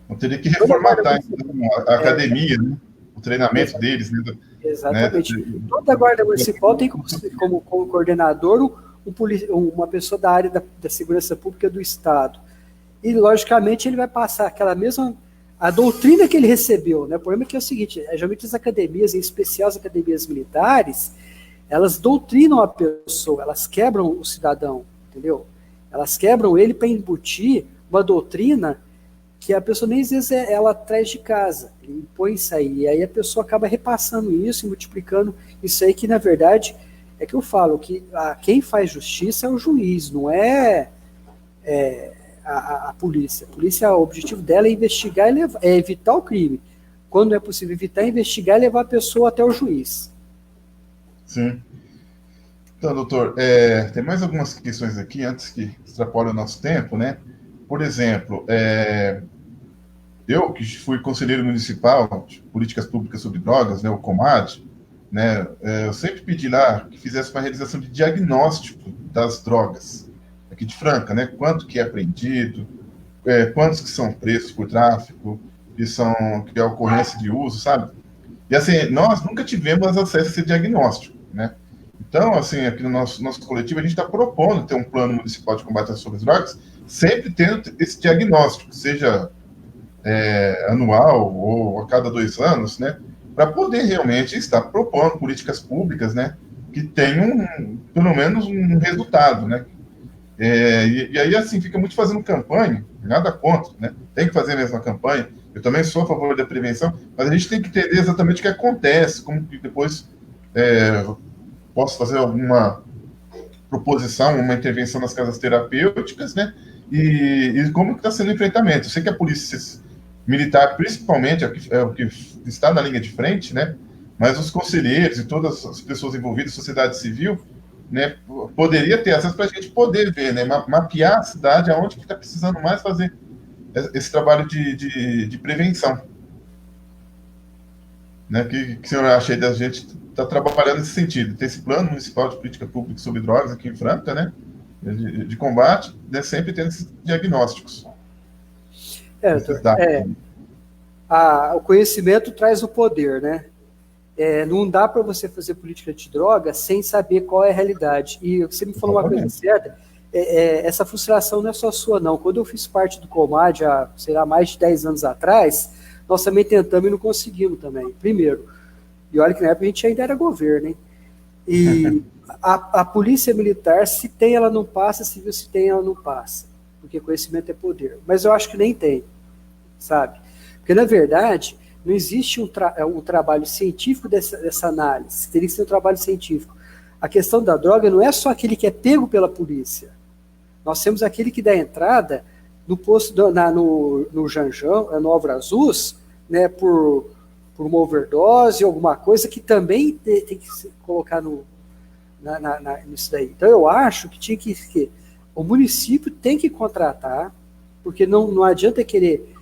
Então, teria que reformatar a academia, né? O treinamento deles. Né? Exatamente. Né? Toda a Guarda Municipal tem como coordenador uma pessoa da área da segurança pública do Estado. E, logicamente, ele vai passar aquela mesma... A doutrina que ele recebeu, né? O problema é que é o seguinte, geralmente as academias, em especial as academias militares, elas doutrinam a pessoa, elas quebram o cidadão, entendeu? Elas quebram ele para embutir uma doutrina que a pessoa nem às vezes ela traz de casa, ele impõe isso aí, e aí a pessoa acaba repassando isso e multiplicando isso aí, que na verdade é que eu falo, que quem faz justiça é o juiz, não é a polícia. A polícia, o objetivo dela é investigar e evitar o crime. Quando não é possível evitar, investigar e levar a pessoa até o juiz. Sim. Então, doutor, tem mais algumas questões aqui, antes que extrapole o nosso tempo, né? Por exemplo, eu que fui conselheiro municipal de políticas públicas sobre drogas, né, o COMAD, né? Eu sempre pedi lá que fizesse uma realização de diagnóstico das drogas aqui de Franca, né? Quanto que é apreendido, quantos que são presos por tráfico, que é ocorrência de uso, sabe? E assim, nós nunca tivemos acesso a esse diagnóstico, né? Então, assim, aqui no nosso coletivo, a gente está propondo ter um plano municipal de combate às drogas, sempre tendo esse diagnóstico, seja anual ou a cada 2 anos, né? Para poder realmente estar propondo políticas públicas, né? Que tenham, pelo menos, um resultado, né? E aí, assim, fica muito fazendo campanha, nada contra, né? Tem que fazer mesmo a campanha. Eu também sou a favor da prevenção, mas a gente tem que entender exatamente o que acontece, como que depois posso fazer alguma proposição, uma intervenção nas casas terapêuticas, né? E como que está sendo o enfrentamento. Eu sei que a polícia militar, principalmente, é o que está na linha de frente, né? Mas os conselheiros e todas as pessoas envolvidas, sociedade civil, né, poderia ter acesso para a gente poder ver, né, mapear a cidade, aonde que está precisando mais fazer esse trabalho de prevenção. Né, que o senhor acha aí da gente estar trabalhando nesse sentido? Tem esse plano municipal de política pública sobre drogas aqui em Franca, né, de combate, né, sempre tendo esses diagnósticos. Doutor, o conhecimento traz o poder, né? Não dá para você fazer política de droga sem saber qual é a realidade. E você me falou uma coisa certa, essa frustração não é só sua, não. Quando eu fiz parte do Comad, há, sei lá, mais de 10 anos atrás, nós também tentamos e não conseguimos também, primeiro. E olha que na época a gente ainda era governo, hein? E a polícia militar, se tem, ela não passa, se tem, ela não passa. Porque conhecimento é poder. Mas eu acho que nem tem, sabe? Porque, na verdade, não existe um trabalho científico dessa análise. Teria que ser um trabalho científico. A questão da droga não é só aquele que é pego pela polícia. Nós temos aquele que dá entrada no posto, no Janjão, no Álvaro Azus, né, por uma overdose, alguma coisa que também tem que se colocar nisso daí. Então, eu acho que o município tem que contratar, porque não adianta querer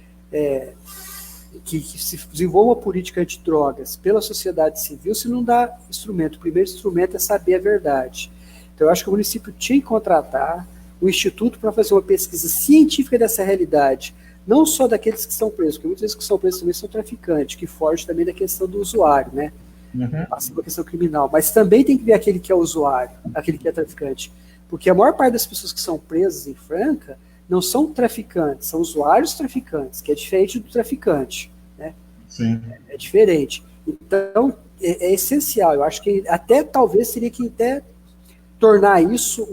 que se desenvolva uma política antidrogas pela sociedade civil se não dá instrumento. O primeiro instrumento é saber a verdade. Então, eu acho que o município tinha que contratar o instituto para fazer uma pesquisa científica dessa realidade, não só daqueles que são presos, porque muitas vezes que são presos também são traficantes, que fogem também da questão do usuário, né? Passa pela questão criminal. Mas também tem que ver aquele que é usuário, aquele que é traficante. Porque a maior parte das pessoas que são presas em Franca não são traficantes, são usuários traficantes, que é diferente do traficante, né? Sim. É diferente. Então, é essencial. Eu acho que até talvez teria que até tornar isso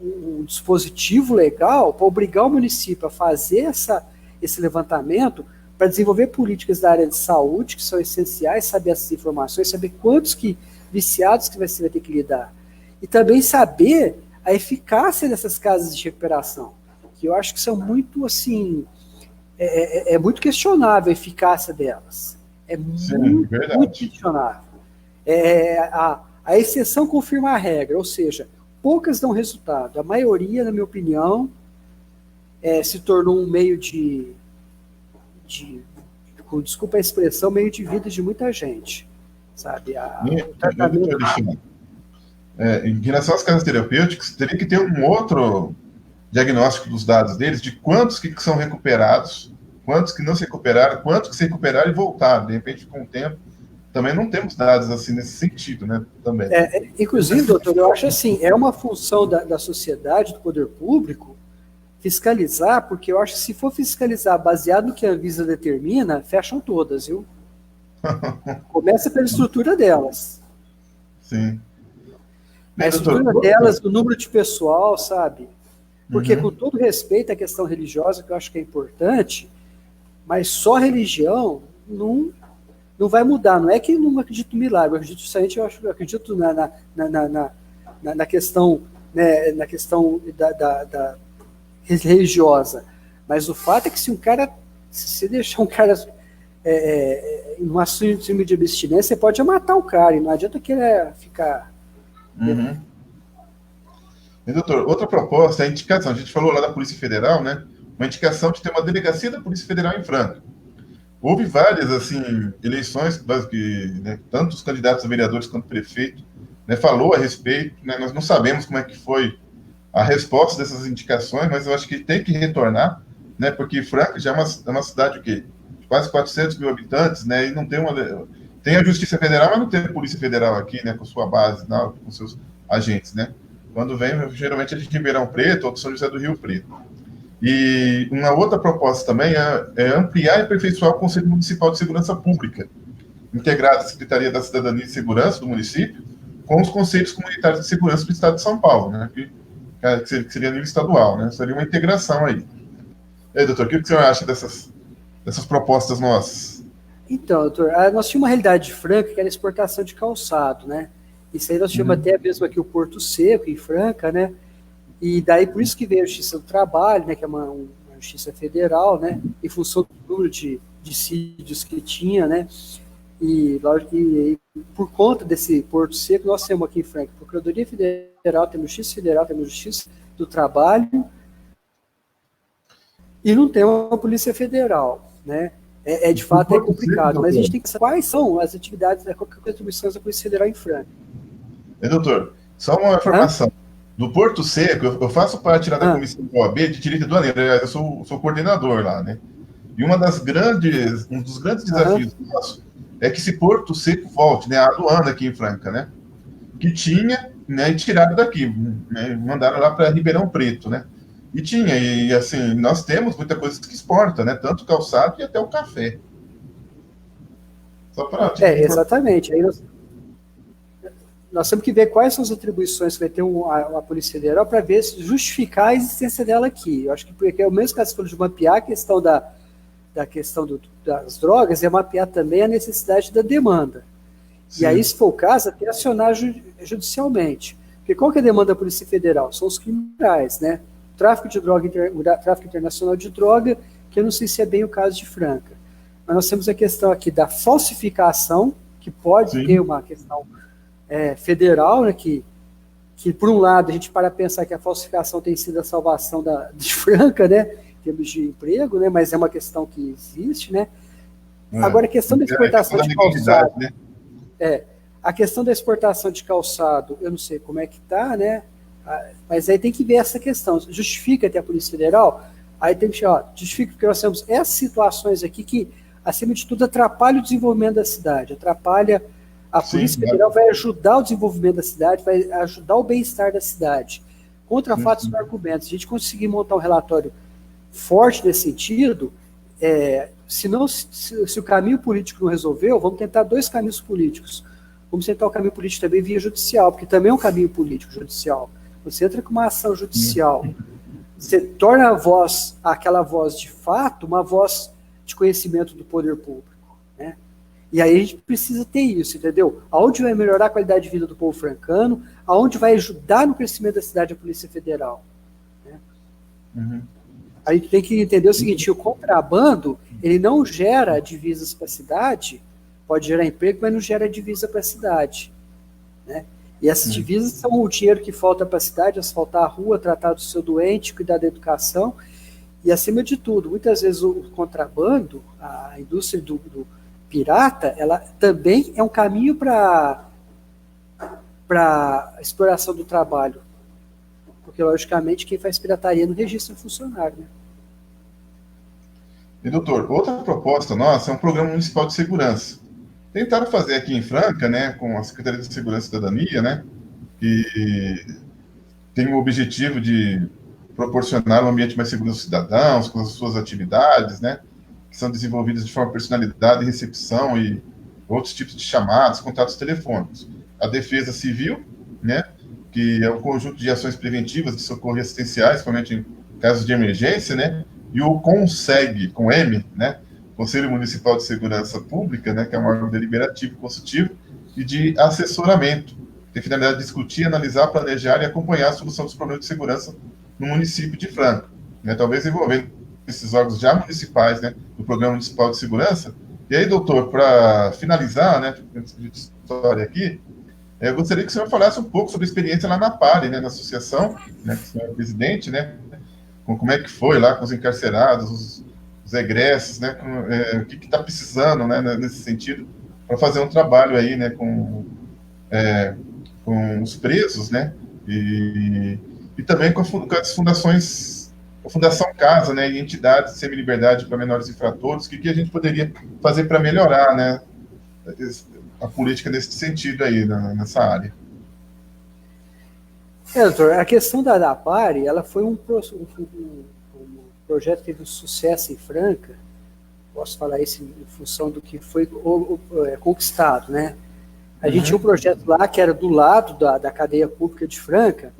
um dispositivo legal para obrigar o município a fazer esse levantamento para desenvolver políticas da área de saúde, que são essenciais, saber essas informações, saber quantos viciados que você vai ter que lidar. E também saber a eficácia dessas casas de recuperação, que eu acho que são muito, assim, muito questionável a eficácia delas. Muito questionável. A exceção confirma a regra, ou seja, poucas dão resultado. A maioria, na minha opinião, se tornou um meio desculpa a expressão, meio de vida de muita gente, sabe? Em relação às casas terapêuticas, teria que ter um outro diagnóstico dos dados deles, de quantos que são recuperados, quantos que não se recuperaram, quantos que se recuperaram e voltaram. De repente, com o tempo, também não temos dados assim nesse sentido, né? Também. Inclusive, doutor, eu acho assim, é uma função da sociedade, do poder público, fiscalizar, porque eu acho que se for fiscalizar baseado no que a Anvisa determina, fecham todas, viu? Começa pela estrutura delas. Sim. A estrutura delas, o número de pessoal, sabe? Porque, com todo respeito à questão religiosa, que eu acho que é importante, mas só religião não vai mudar. Não é que eu não acredito no milagre, eu acredito justamente, eu acredito na questão, né, na questão da religiosa. Mas o fato é que se você deixar um cara em uma síndrome de abstinência, você pode matar o cara, e não adianta querer ficar... E, doutor, outra proposta é a indicação. A gente falou lá da Polícia Federal, né? Uma indicação de ter uma delegacia da Polícia Federal em Franca. houve várias, assim, eleições, que, né, tanto os candidatos a vereadores quanto prefeito, né, falou a respeito, né, nós não sabemos como é que foi a resposta dessas indicações, mas eu acho que tem que retornar, né, porque Franca já é uma cidade o quê? De quase 400 mil habitantes, né, e não tem uma... Tem a Justiça Federal, mas não tem a Polícia Federal aqui, né, com sua base, não, com seus agentes, né. Quando vem, geralmente é de Ribeirão Preto ou de São José do Rio Preto. E uma outra proposta também é ampliar e aperfeiçoar o Conselho Municipal de Segurança Pública, integrado à Secretaria da Cidadania e Segurança do município, com os Conselhos Comunitários de Segurança do Estado de São Paulo, né, que seria a nível estadual, né, seria uma integração aí. E aí, doutor, o que o senhor acha dessas propostas nossas? Então, doutor, nós tínhamos uma realidade franca que era a exportação de calçado, né? Isso aí nós tínhamos até mesmo aqui o Porto Seco, em Franca, né? E daí por isso que veio a Justiça do Trabalho, né? Que é uma justiça federal, né? Em função do número de dissídios que tinha, né? E, lógico, por conta desse Porto Seco, nós temos aqui em Franca Procuradoria Federal, temos Justiça Federal, temos Justiça do Trabalho e não temos uma Polícia Federal, né? De fato é complicado, mas a gente tem que saber quais são as atividades, as contribuições da Polícia Federal em Franca. Doutor, só uma informação. Do Porto Seco, eu faço parte lá da Comissão da OAB de Direito Aduaneiro, eu sou coordenador lá, né? E um dos grandes desafios nossos é que esse Porto Seco volte, né? A aduana aqui em Franca, né? Que tinha, né? E tiraram daqui, né, mandaram lá para Ribeirão Preto, né? E tinha, e assim, nós temos muita coisa que exporta, né? Tanto calçado e até o café. Só para... exatamente. Aí nós temos que ver quais são as atribuições que vai ter a Polícia Federal para ver se justificar a existência dela aqui. Eu acho que porque é o mesmo caso de mapear a questão da questão das drogas, é mapear também a necessidade da demanda. Sim. E aí, se for o caso, até acionar judicialmente. Porque qual que é a demanda da Polícia Federal? São os criminais, né? Tráfico de droga, tráfico internacional de droga, que eu não sei se é bem o caso de Franca. Mas nós temos a questão aqui da falsificação, que pode Sim. ter uma questão federal, né, que por um lado a gente para pensar que a falsificação tem sido a salvação de Franca, né, em termos de emprego, né, mas é uma questão que existe, né. Agora a questão da exportação de calçado, né? A questão da exportação de calçado, eu não sei como é que está, né, mas aí tem que ver essa questão, justifica até a Polícia Federal, aí tem que justifica porque nós temos essas situações aqui que, acima de tudo, atrapalham o desenvolvimento da cidade, atrapalha. A Polícia Federal vai ajudar o desenvolvimento da cidade, vai ajudar o bem-estar da cidade. Contra fatos e argumentos. Se a gente conseguir montar um relatório forte nesse sentido, se o caminho político não resolveu, vamos tentar 2 caminhos políticos. Vamos tentar o caminho político também via judicial, porque também é um caminho político judicial. Você entra com uma ação judicial, você torna aquela voz de fato, uma voz de conhecimento do poder público, né? E aí a gente precisa ter isso, entendeu? Aonde vai melhorar a qualidade de vida do povo francano, aonde vai ajudar no crescimento da cidade a Polícia Federal. Né? A gente tem que entender o seguinte, o contrabando, ele não gera divisas para a cidade, pode gerar emprego, mas não gera divisa para a cidade. Né? E essas divisas são o dinheiro que falta para a cidade, asfaltar a rua, tratar do seu doente, cuidar da educação, e acima de tudo, muitas vezes o contrabando, a indústria do pirata, ela também é um caminho para exploração do trabalho. Porque, logicamente, quem faz pirataria não registra funcionário. Né? E, doutor, outra proposta nossa é um programa municipal de segurança. Tentaram fazer aqui em Franca, né, com a Secretaria de Segurança e Cidadania, né, que tem o objetivo de proporcionar um ambiente mais seguro aos cidadãos, com as suas atividades, né, que são desenvolvidas de forma personalizada, recepção e outros tipos de chamadas, contatos telefônicos. A Defesa Civil, né, que é um conjunto de ações preventivas de socorro assistenciais, principalmente em casos de emergência, né, e o CONSEG, com M, né, Conselho Municipal de Segurança Pública, né, que é um órgão deliberativo, consultivo e de assessoramento, que tem a finalidade de discutir, analisar, planejar e acompanhar a solução dos problemas de segurança no município de Franca, né, talvez envolvendo esses órgãos já municipais, né, do Programa Municipal de Segurança. E aí, doutor, para finalizar, né, de história aqui, eu gostaria que o senhor falasse um pouco sobre a experiência lá na PARE, né, na associação, né, que o senhor é presidente, né, como é que foi lá com os encarcerados, os os egressos, né, o que está precisando, né, nesse sentido, para fazer um trabalho aí, né, com os presos, né, e também com as fundações, a Fundação Casa, né, e entidades de semi-liberdade para menores infratores, o que a gente poderia fazer para melhorar, né, a política nesse sentido aí, nessa área. Doutor, a questão da APARE, ela foi um projeto que teve um sucesso em Franca, posso falar isso em função do que foi conquistado, né? A gente tinha um projeto lá que era do lado da cadeia pública de Franca,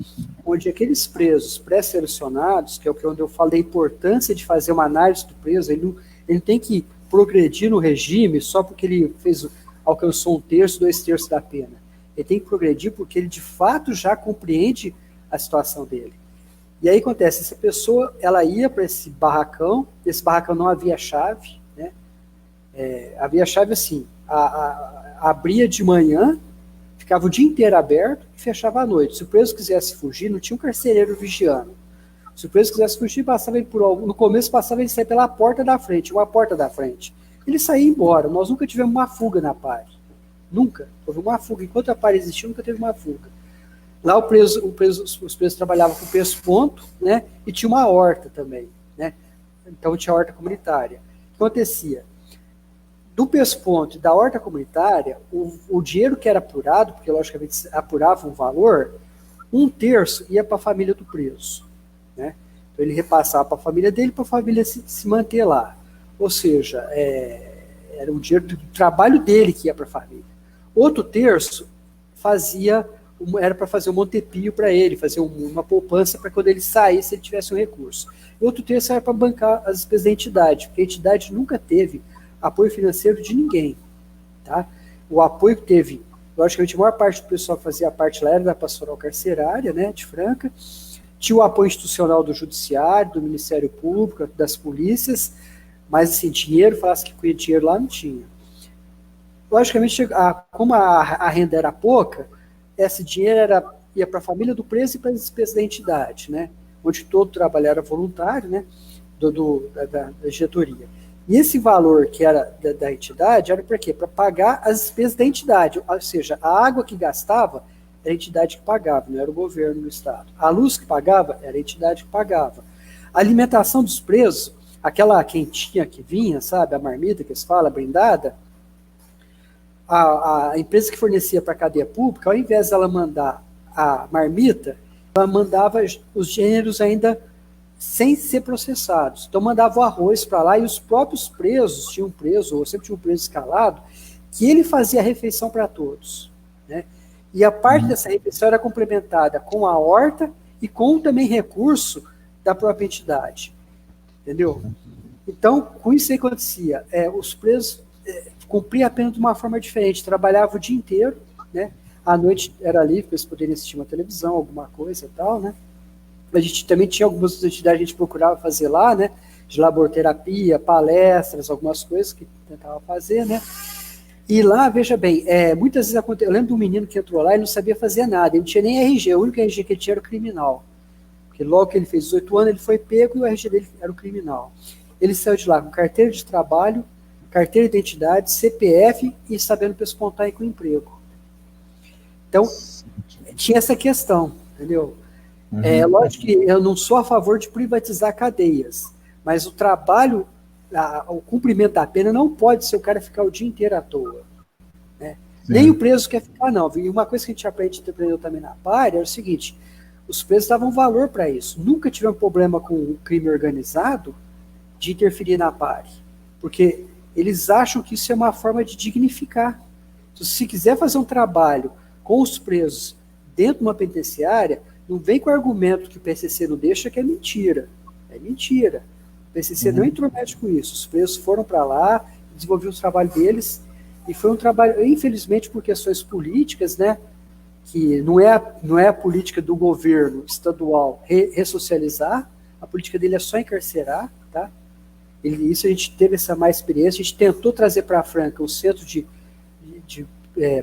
onde aqueles presos pré-selecionados, que é onde eu falo da importância de fazer uma análise do preso, ele não tem que progredir no regime só porque ele alcançou 1/3, 2/3 da pena. Ele tem que progredir porque ele de fato já compreende a situação dele. E aí acontece, essa pessoa, ela ia para esse barracão não havia chave, né? Havia chave assim, abria de manhã, ficava o dia inteiro aberto e fechava à noite. Se o preso quisesse fugir, não tinha um carcereiro vigiando. Se o preso quisesse fugir, no começo passava ele sair pela porta da frente, uma porta da frente. Ele saía embora. Nós nunca tivemos uma fuga na APARE. Nunca. Houve uma fuga. Enquanto a APARE existiu, nunca teve uma fuga. Lá os presos trabalhavam com pesponto, né? E tinha uma horta também, né? Então tinha horta comunitária. O que acontecia? Do pesponto e da horta comunitária, o dinheiro que era apurado, porque logicamente apurava um valor, 1/3 ia para a família do preso, né? Então ele repassava para a família dele, para a família se manter lá. Ou seja, era o dinheiro do trabalho dele que ia para a família. Outro terço era para fazer um Montepio para ele, fazer uma poupança para quando ele saísse, ele tivesse um recurso. E outro terço era para bancar as despesas da entidade, porque a entidade nunca teve apoio financeiro de ninguém. Tá? O apoio que teve, logicamente, a maior parte do pessoal que fazia parte lá era da pastoral carcerária, né, de Franca, tinha o apoio institucional do Judiciário, do Ministério Público, das polícias, mas assim, falasse que com dinheiro lá não tinha. Logicamente, como a renda era pouca, esse dinheiro ia para a família do preso e para as despesas da entidade, né? Onde todo trabalho era voluntário, né? Da diretoria. E esse valor que era da entidade era para quê? Para pagar as despesas da entidade, ou seja, a água que gastava era a entidade que pagava, não era o governo do estado. A luz que pagava era a entidade que pagava. A alimentação dos presos, aquela quentinha que vinha, sabe, a marmita que eles falam, brindada, a empresa que fornecia para a cadeia pública, ao invés dela mandar a marmita, ela mandava os gêneros ainda sem ser processados. Então mandava o arroz para lá e os próprios presos, tinha um preso, ou sempre tinha um preso escalado, que ele fazia a refeição para todos, né? E a parte dessa refeição era complementada com a horta e com também recurso da própria entidade. Entendeu? Então, com isso aí acontecia, os presos cumpriam a pena de uma forma diferente, trabalhavam o dia inteiro, né? À noite era livre, para eles poderem assistir uma televisão, alguma coisa e tal, né? A gente também tinha algumas atividades que a gente procurava fazer lá, né? De laborterapia, palestras, algumas coisas que tentava fazer, né? E lá, veja bem, muitas vezes aconteceu. Eu lembro de um menino que entrou lá e não sabia fazer nada, ele não tinha nem RG, o único RG que ele tinha era o criminal. Porque logo que ele fez 18 anos, ele foi pego e o RG dele era o criminal. Ele saiu de lá com carteira de trabalho, carteira de identidade, CPF e sabendo pespontar com emprego. Então, tinha essa questão, entendeu? Lógico que eu não sou a favor de privatizar cadeias, mas o trabalho, o cumprimento da pena não pode ser o cara ficar o dia inteiro à toa, né? Nem o preso quer ficar, não. E uma coisa que a gente aprendeu também na APARE era o seguinte: os presos davam valor para isso. Nunca tiveram problema com o crime organizado de interferir na APARE, porque eles acham que isso é uma forma de dignificar. Então, se quiser fazer um trabalho com os presos dentro de uma penitenciária, não vem com o argumento que o PCC não deixa, que é mentira. É mentira. O PCC não intromete com isso. Os presos foram para lá, desenvolveram o trabalho deles, e foi um trabalho, infelizmente, por questões políticas, né, que não é a política do governo estadual ressocializar, a política dele é só encarcerar, tá? Isso a gente teve essa má experiência, a gente tentou trazer para a Franca um centro de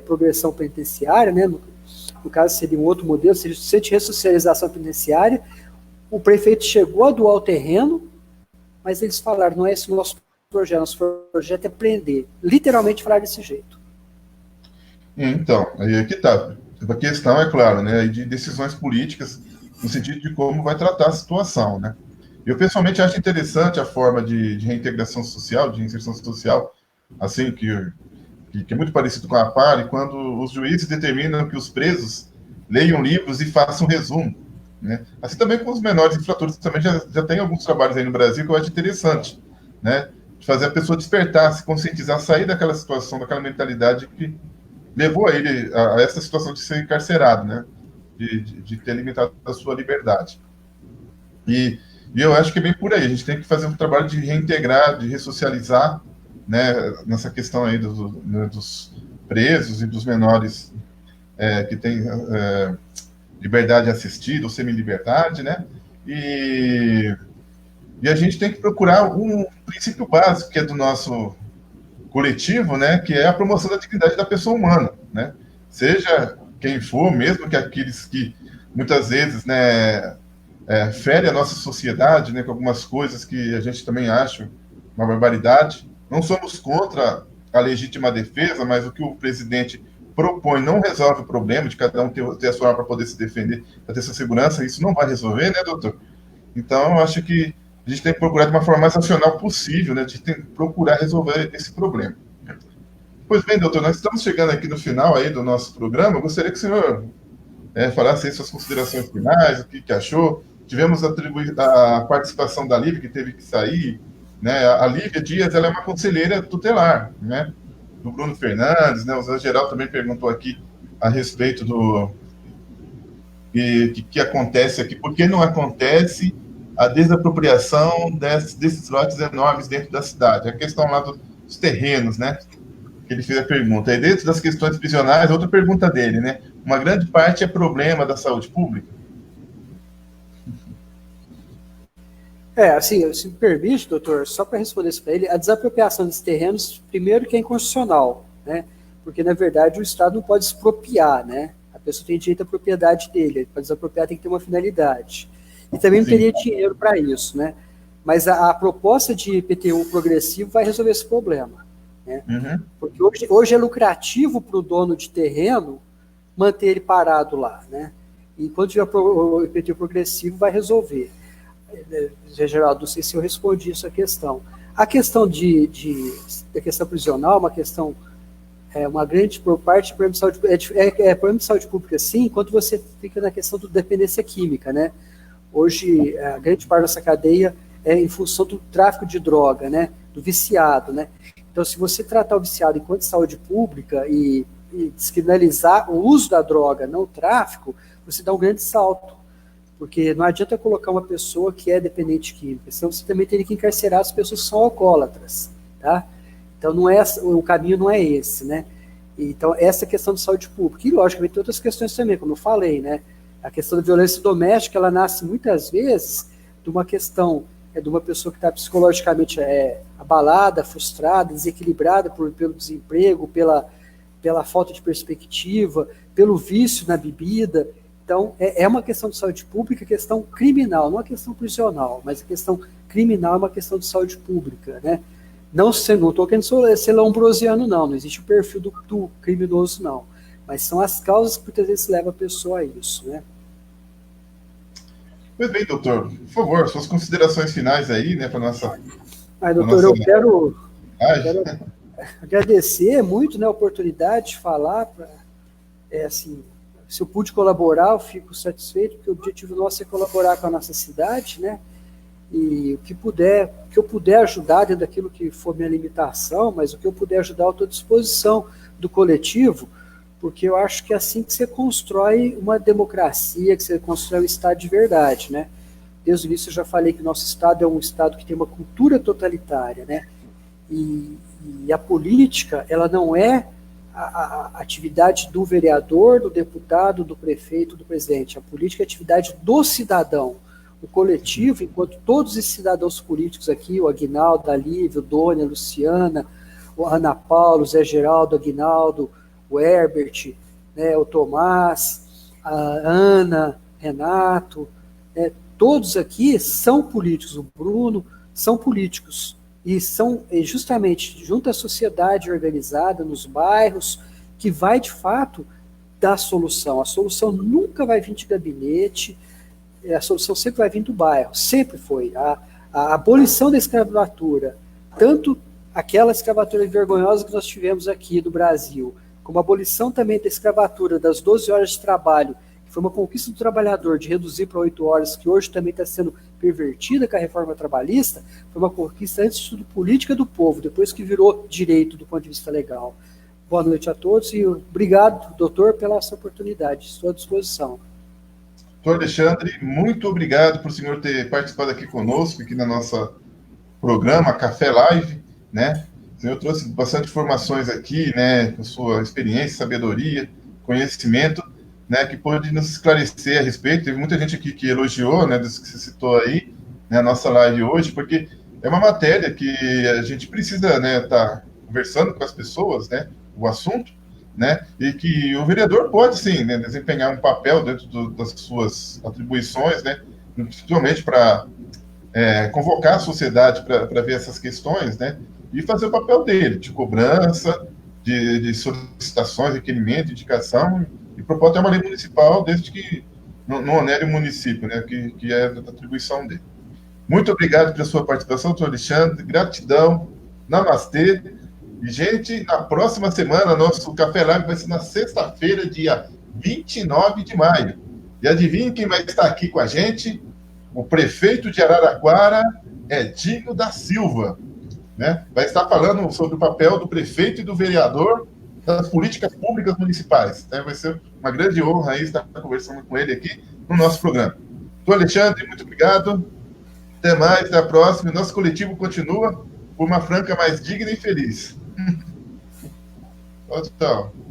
progressão penitenciária, né? No caso seria um outro modelo, seria centro de ressocialização penitenciária. O prefeito chegou a doar o terreno, mas eles falaram, não é esse o nosso projeto é prender. Literalmente falaram desse jeito. Então, aí é que tá. A questão é, claro, né, de decisões políticas no sentido de como vai tratar a situação, né. Eu, pessoalmente, acho interessante a forma de reintegração social, de inserção social, assim, que é muito parecido com a PARE, quando os juízes determinam que os presos leiam livros e façam um resumo, né. Assim também com os menores infratores, também já tem alguns trabalhos aí no Brasil que eu acho interessante, né, de fazer a pessoa despertar, se conscientizar, sair daquela situação, daquela mentalidade que levou a ele a essa situação de ser encarcerado, né? De ter limitado a sua liberdade. E, e eu acho que é bem por aí. A gente tem que fazer um trabalho de reintegrar, de ressocializar, né? Nessa questão aí dos presos e dos menores que têm liberdade assistida ou semi-liberdade, né? E a gente tem que procurar um princípio básico que é do nosso coletivo, né, que é a promoção da dignidade da pessoa humana, né, seja quem for, mesmo que aqueles que muitas vezes, né, ferem a nossa sociedade, né, com algumas coisas que a gente também acha uma barbaridade. Não somos contra a legítima defesa, mas o que o presidente propõe não resolve o problema de cada um ter a sua arma para poder se defender, para ter sua segurança. Isso não vai resolver, né, doutor? Então, eu acho que a gente tem que procurar de uma forma mais racional possível, né? A gente tem que procurar resolver esse problema. Pois bem, doutor, nós estamos chegando aqui no final aí do nosso programa. Eu gostaria que o senhor falasse aí suas considerações finais, o que achou. Tivemos a participação da Lívia, que teve que sair, né? A Lívia Dias, ela é uma conselheira tutelar, né? Do Bruno Fernandes, né? O Zé Geraldo também perguntou aqui a respeito do que acontece aqui, por que não acontece a desapropriação desses lotes enormes dentro da cidade. A questão lá dos terrenos, né? Que ele fez a pergunta. E dentro das questões prisionais, outra pergunta dele, né? Uma grande parte é problema da saúde pública? Assim, se me permite, doutor, só para responder isso para ele, a desapropriação dos terrenos, primeiro que é inconstitucional, né? Porque, na verdade, o Estado não pode expropriar, né? A pessoa tem direito à propriedade dele, para desapropriar tem que ter uma finalidade. E também não teria dinheiro para isso, né? Mas a proposta de IPTU progressivo vai resolver esse problema, né? Uhum. Porque hoje é lucrativo para o dono de terreno manter ele parado lá, né? E quando tiver o IPTU progressivo, vai resolver. Geraldo, não sei se eu respondi essa questão. A questão da questão prisional, uma questão, uma grande parte do problema de saúde, problema de saúde pública, sim, enquanto você fica na questão da dependência química, né? Hoje, a grande parte dessa cadeia é em função do tráfico de droga, né? Do viciado, né? Então, se você tratar o viciado enquanto saúde pública e descriminalizar o uso da droga, não o tráfico, você dá um grande salto. Porque não adianta colocar uma pessoa que é dependente química, senão você também teria que encarcerar as pessoas que são alcoólatras, tá? Então, o caminho não é esse, né? Então, essa questão de saúde pública. E, logicamente, tem outras questões também, como eu falei, né? A questão da violência doméstica, ela nasce muitas vezes de uma questão de uma pessoa que está psicologicamente abalada, frustrada, desequilibrada pelo desemprego, pela falta de perspectiva, pelo vício na bebida. Então, é uma questão de saúde pública, questão criminal, não é questão prisional, mas a questão criminal é uma questão de saúde pública, né? Não estou querendo ser lombrosiano, não existe o perfil do criminoso, não. Mas são as causas que muitas vezes levam a pessoa a isso, né? Pois bem, doutor, por favor, suas considerações finais aí, né, para nossa... doutor, eu quero agradecer muito, né, a oportunidade de falar, assim, se eu pude colaborar, eu fico satisfeito, porque o objetivo nosso é colaborar com a nossa cidade, né, e o que eu puder ajudar dentro daquilo que for minha limitação, mas o que eu puder ajudar, eu estou à disposição do coletivo, porque eu acho que é assim que você constrói uma democracia, que você constrói um Estado de verdade, né? Desde o início eu já falei que o nosso Estado é um Estado que tem uma cultura totalitária, né? E a política, ela não é a atividade do vereador, do deputado, do prefeito, do presidente. A política é a atividade do cidadão. O coletivo, enquanto todos esses cidadãos políticos aqui, o Aguinaldo, a Lívia, o Dônia, a Luciana, o Ana Paula, o Zé Geraldo, o Aguinaldo, o Herbert, né, o Tomás, a Ana, Renato, todos aqui são políticos, o Bruno, são políticos e são justamente junto à sociedade organizada, nos bairros, que vai, de fato, dar solução. A solução nunca vai vir de gabinete, a solução sempre vai vir do bairro, sempre foi. A abolição da escravatura, tanto aquela escravatura vergonhosa que nós tivemos aqui no Brasil, como a abolição também da escravatura das 12 horas de trabalho, que foi uma conquista do trabalhador de reduzir para 8 horas, que hoje também está sendo pervertida com a reforma trabalhista, foi uma conquista antes de tudo política do povo, depois que virou direito do ponto de vista legal. Boa noite a todos e obrigado, doutor, pela sua oportunidade. Estou à disposição. Doutor Alexandre, muito obrigado por o senhor ter participado aqui conosco, aqui na nossa programa Café Live, né? O senhor trouxe bastante informações aqui, né, com sua experiência, sabedoria, conhecimento, né, que pode nos esclarecer a respeito. Teve muita gente aqui que elogiou, né, disso que você citou aí, né, a nossa live hoje, porque é uma matéria que a gente precisa, né, estar conversando com as pessoas, né, o assunto, né, e que o vereador pode, sim, né, desempenhar um papel dentro das suas atribuições, né, principalmente para convocar a sociedade para ver essas questões, né, e fazer o papel dele, de cobrança, de solicitações, requerimento, indicação, e propor até uma lei municipal, desde que não onere o município, né, que é da atribuição dele. Muito obrigado pela sua participação, doutor Alexandre, gratidão, namastê, e, gente, na próxima semana, nosso Café Live vai ser na sexta-feira, dia 29 de maio. E adivinhe quem vai estar aqui com a gente? O prefeito de Araraquara, Edinho da Silva, né? Vai estar falando sobre o papel do prefeito e do vereador das políticas públicas municipais. Vai ser uma grande honra aí estar conversando com ele aqui no nosso programa. Doutor Alexandre, muito obrigado. Até mais, até a próxima. Nosso coletivo continua por uma Franca mais digna e feliz. Tchau, tchau.